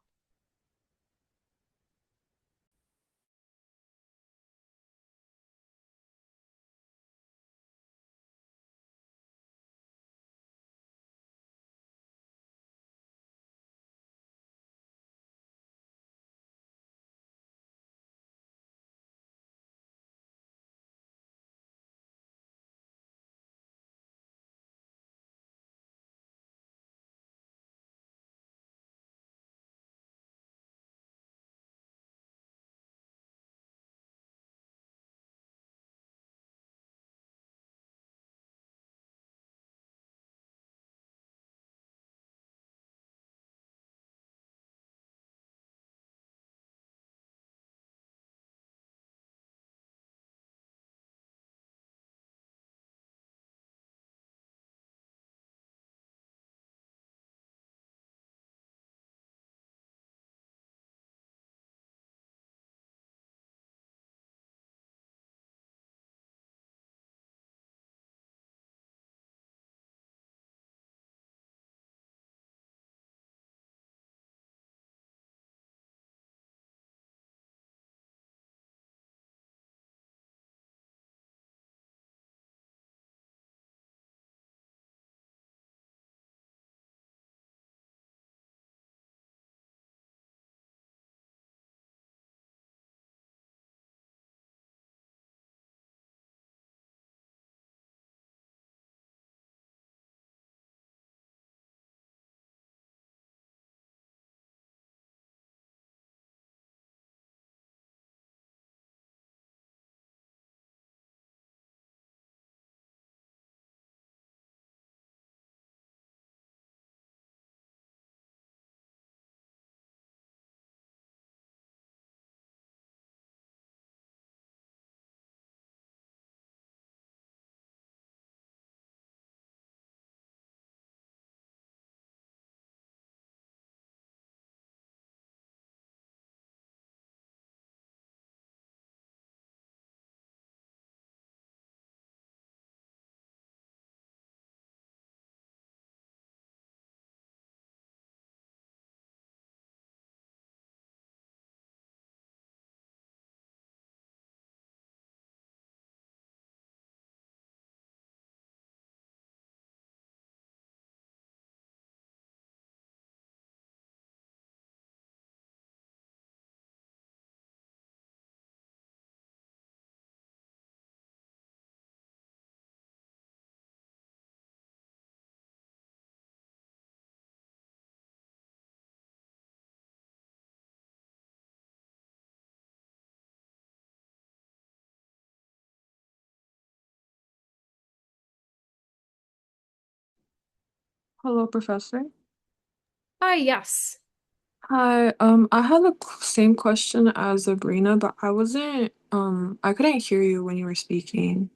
Hello, Professor. Ah, yes. Hi, I had the same question as Sabrina, but I couldn't hear you when you were speaking.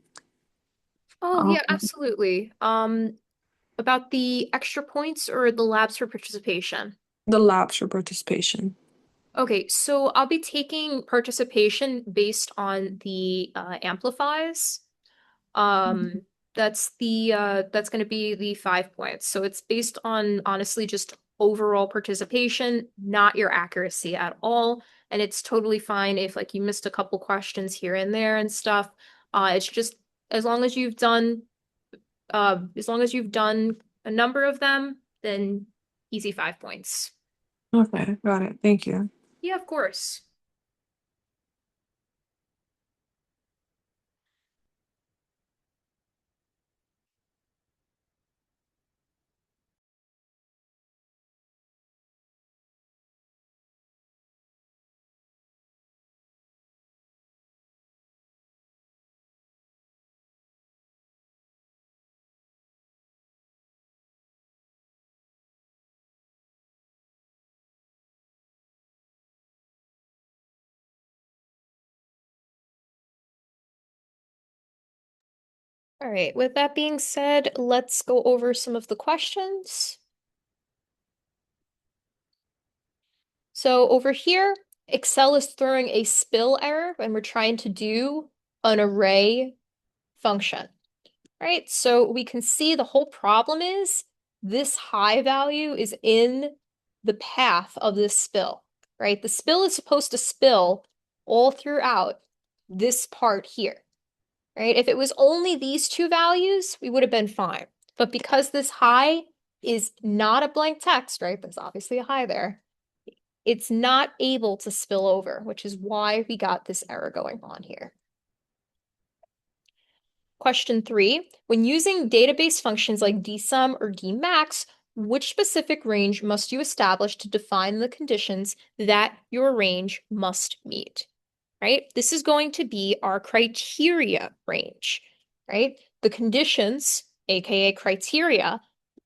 Oh, Um, yeah, absolutely. About the extra points or the labs for participation? the labs for participation. Okay, so I'll be taking participation based on the amplifies. Mhm. That's going to be the 5 points. So it's based on honestly just overall participation, not your accuracy at all. And it's totally fine if like you missed a couple questions here and there and stuff. It's just as long as you've done as long as you've done a number of them, then Easy 5 points. Okay, got it. Thank you. Yeah, of course. All right, with that being said, let's go over some of the questions. So over here, Excel is throwing a spill error when we're trying to do an array function, right? So we can see the whole problem is this high value is in the path of this spill, right? The spill is supposed to spill all throughout this part here, right? If it was only these two values, we would have been fine. But because this high is not a blank text, right? There's obviously a high there. It's not able to spill over, which is why we got this error going on here. Question 3, when using database functions like dsum or dmax, which specific range must you establish to define the conditions that your range must meet? Right? This is going to be our criteria range, right? The conditions, aka criteria,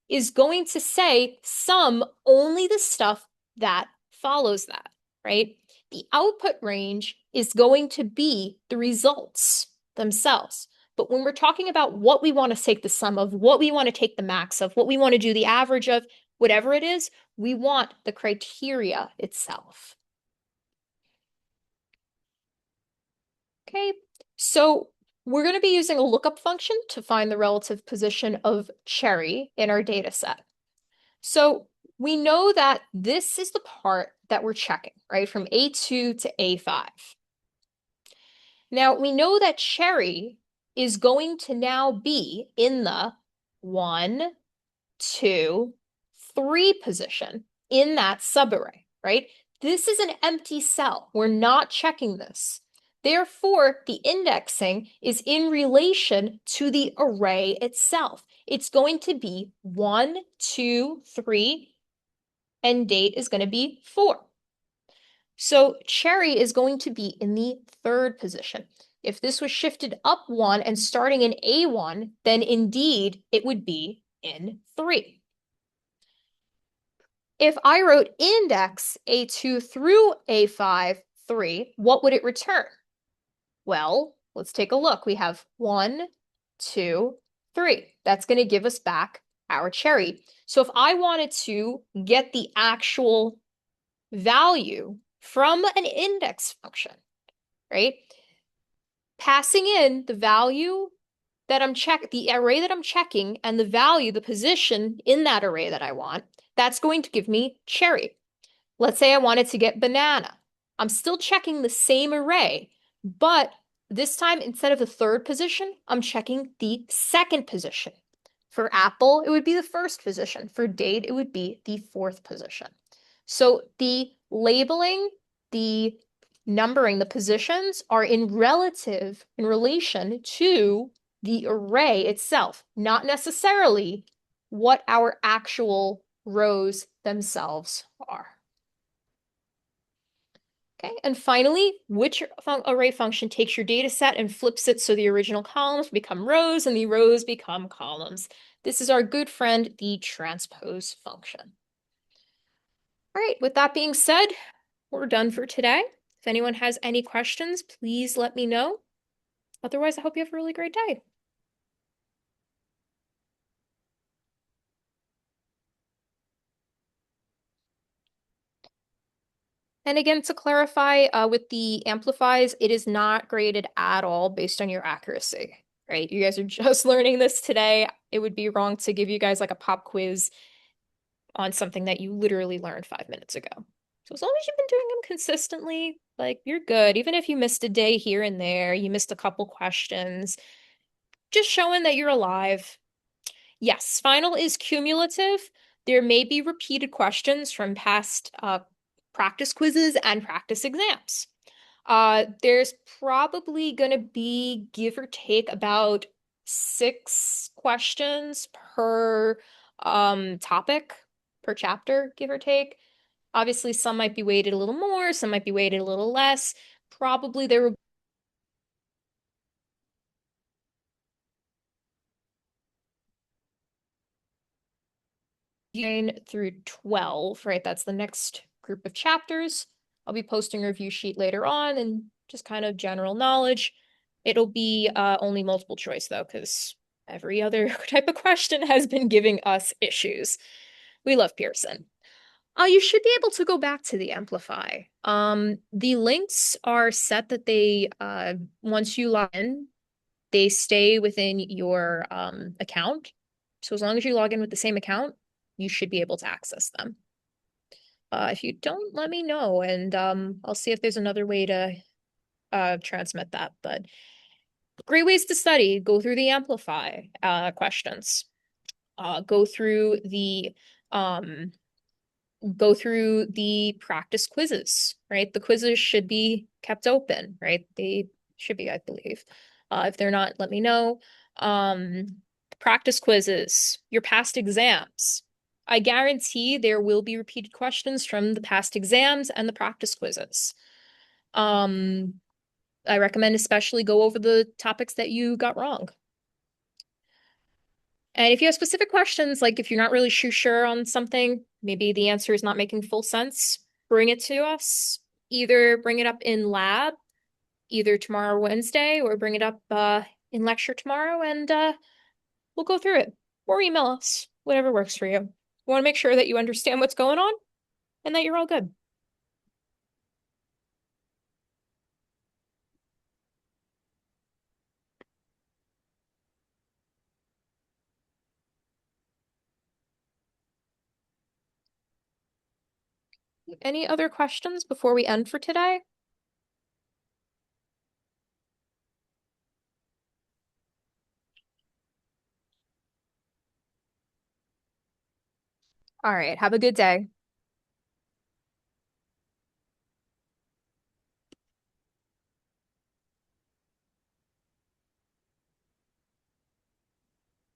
is going to say sum only the stuff that follows that, right? The output range is going to be the results themselves. But when we're talking about what we want to take the sum of, what we want to take the max of, what we want to do the average of, whatever it is, we want the criteria itself. Okay, so we're going to be using a lookup function to find the relative position of cherry in our data set. So we know that this is the part that we're checking, right? From A2 to A5. Now we know that cherry is going to now be in the 1, 2, 3 position in that subarray, right? This is an empty cell. We're not checking this. Therefore, the indexing is in relation to the array itself. It's going to be 1, 2, 3, and date is going to be 4. So cherry is going to be in the 3rd position. If this was shifted up 1 and starting in A1, then indeed it would be in 3. If I wrote index A2 through A5, 3, what would it return? Well, let's take a look. We have 1, 2, 3. That's going to give us back our cherry. So if I wanted to get the actual value from an index function, right? Passing in the value that the array that I'm checking and the value, the position in that array that I want, that's going to give me cherry. Let's say I wanted to get banana. I'm still checking the same array, but this time instead of the 3rd position, I'm checking the 2nd position. For apple, it would be the 1st position. For date, it would be the 4th position. So the labeling, the numbering, the positions are in relation to the array itself, not necessarily what our actual rows themselves are. Okay, and finally, which array function takes your data set and flips it so the original columns become rows and the rows become columns? This is our good friend, the transpose function. All right, with that being said, we're done for today. If anyone has any questions, please let me know. Otherwise, I hope you have a really great day. And again, to clarify, with the amplifies, it is not graded at all based on your accuracy, right? You guys are just learning this today. It would be wrong to give you guys like a pop quiz on something that you literally learned 5 minutes ago. So as long as you've been doing them consistently, like you're good. Even if you missed a day here and there, you missed a couple questions, just showing that you're alive. Yes, final is cumulative, There may be repeated questions from past practice quizzes and practice exams. There's probably going to be, give or take, about 6 questions per topic, per chapter, give or take. Obviously, some might be weighted a little more, some might be weighted a little less. Probably there will be 9 through 12, right? That's the next group of chapters. I'll be posting a review sheet later on and just kind of general knowledge. It'll be only multiple choice though, because every other type of question has been giving us issues. We love Pearson. You should be able to go back to the Amplify. The links are set that they once you log in, they stay within your account. So as long as you log in with the same account, you should be able to access them. If you don't, let me know, and I'll see if there's another way to transmit that. But great ways to study. Go through the Amplify questions. Go through the um, go through the practice quizzes, right? The quizzes should be kept open, right? They should be, I believe. If they're not, let me know. Um, Practice quizzes, your past exams. I guarantee there will be repeated questions from the past exams and the practice quizzes. Um, I recommend especially go over the topics that you got wrong. And if you have specific questions, like if you're not really sure on something, maybe the answer is not making full sense, bring it to us. Either bring it up in lab, either tomorrow or Wednesday, or bring it up in lecture tomorrow, and we'll go through it. Or email us, whatever works for you. We want to make sure that you understand what's going on and that you're all good. Any other questions before we end for today? All right, have a good day.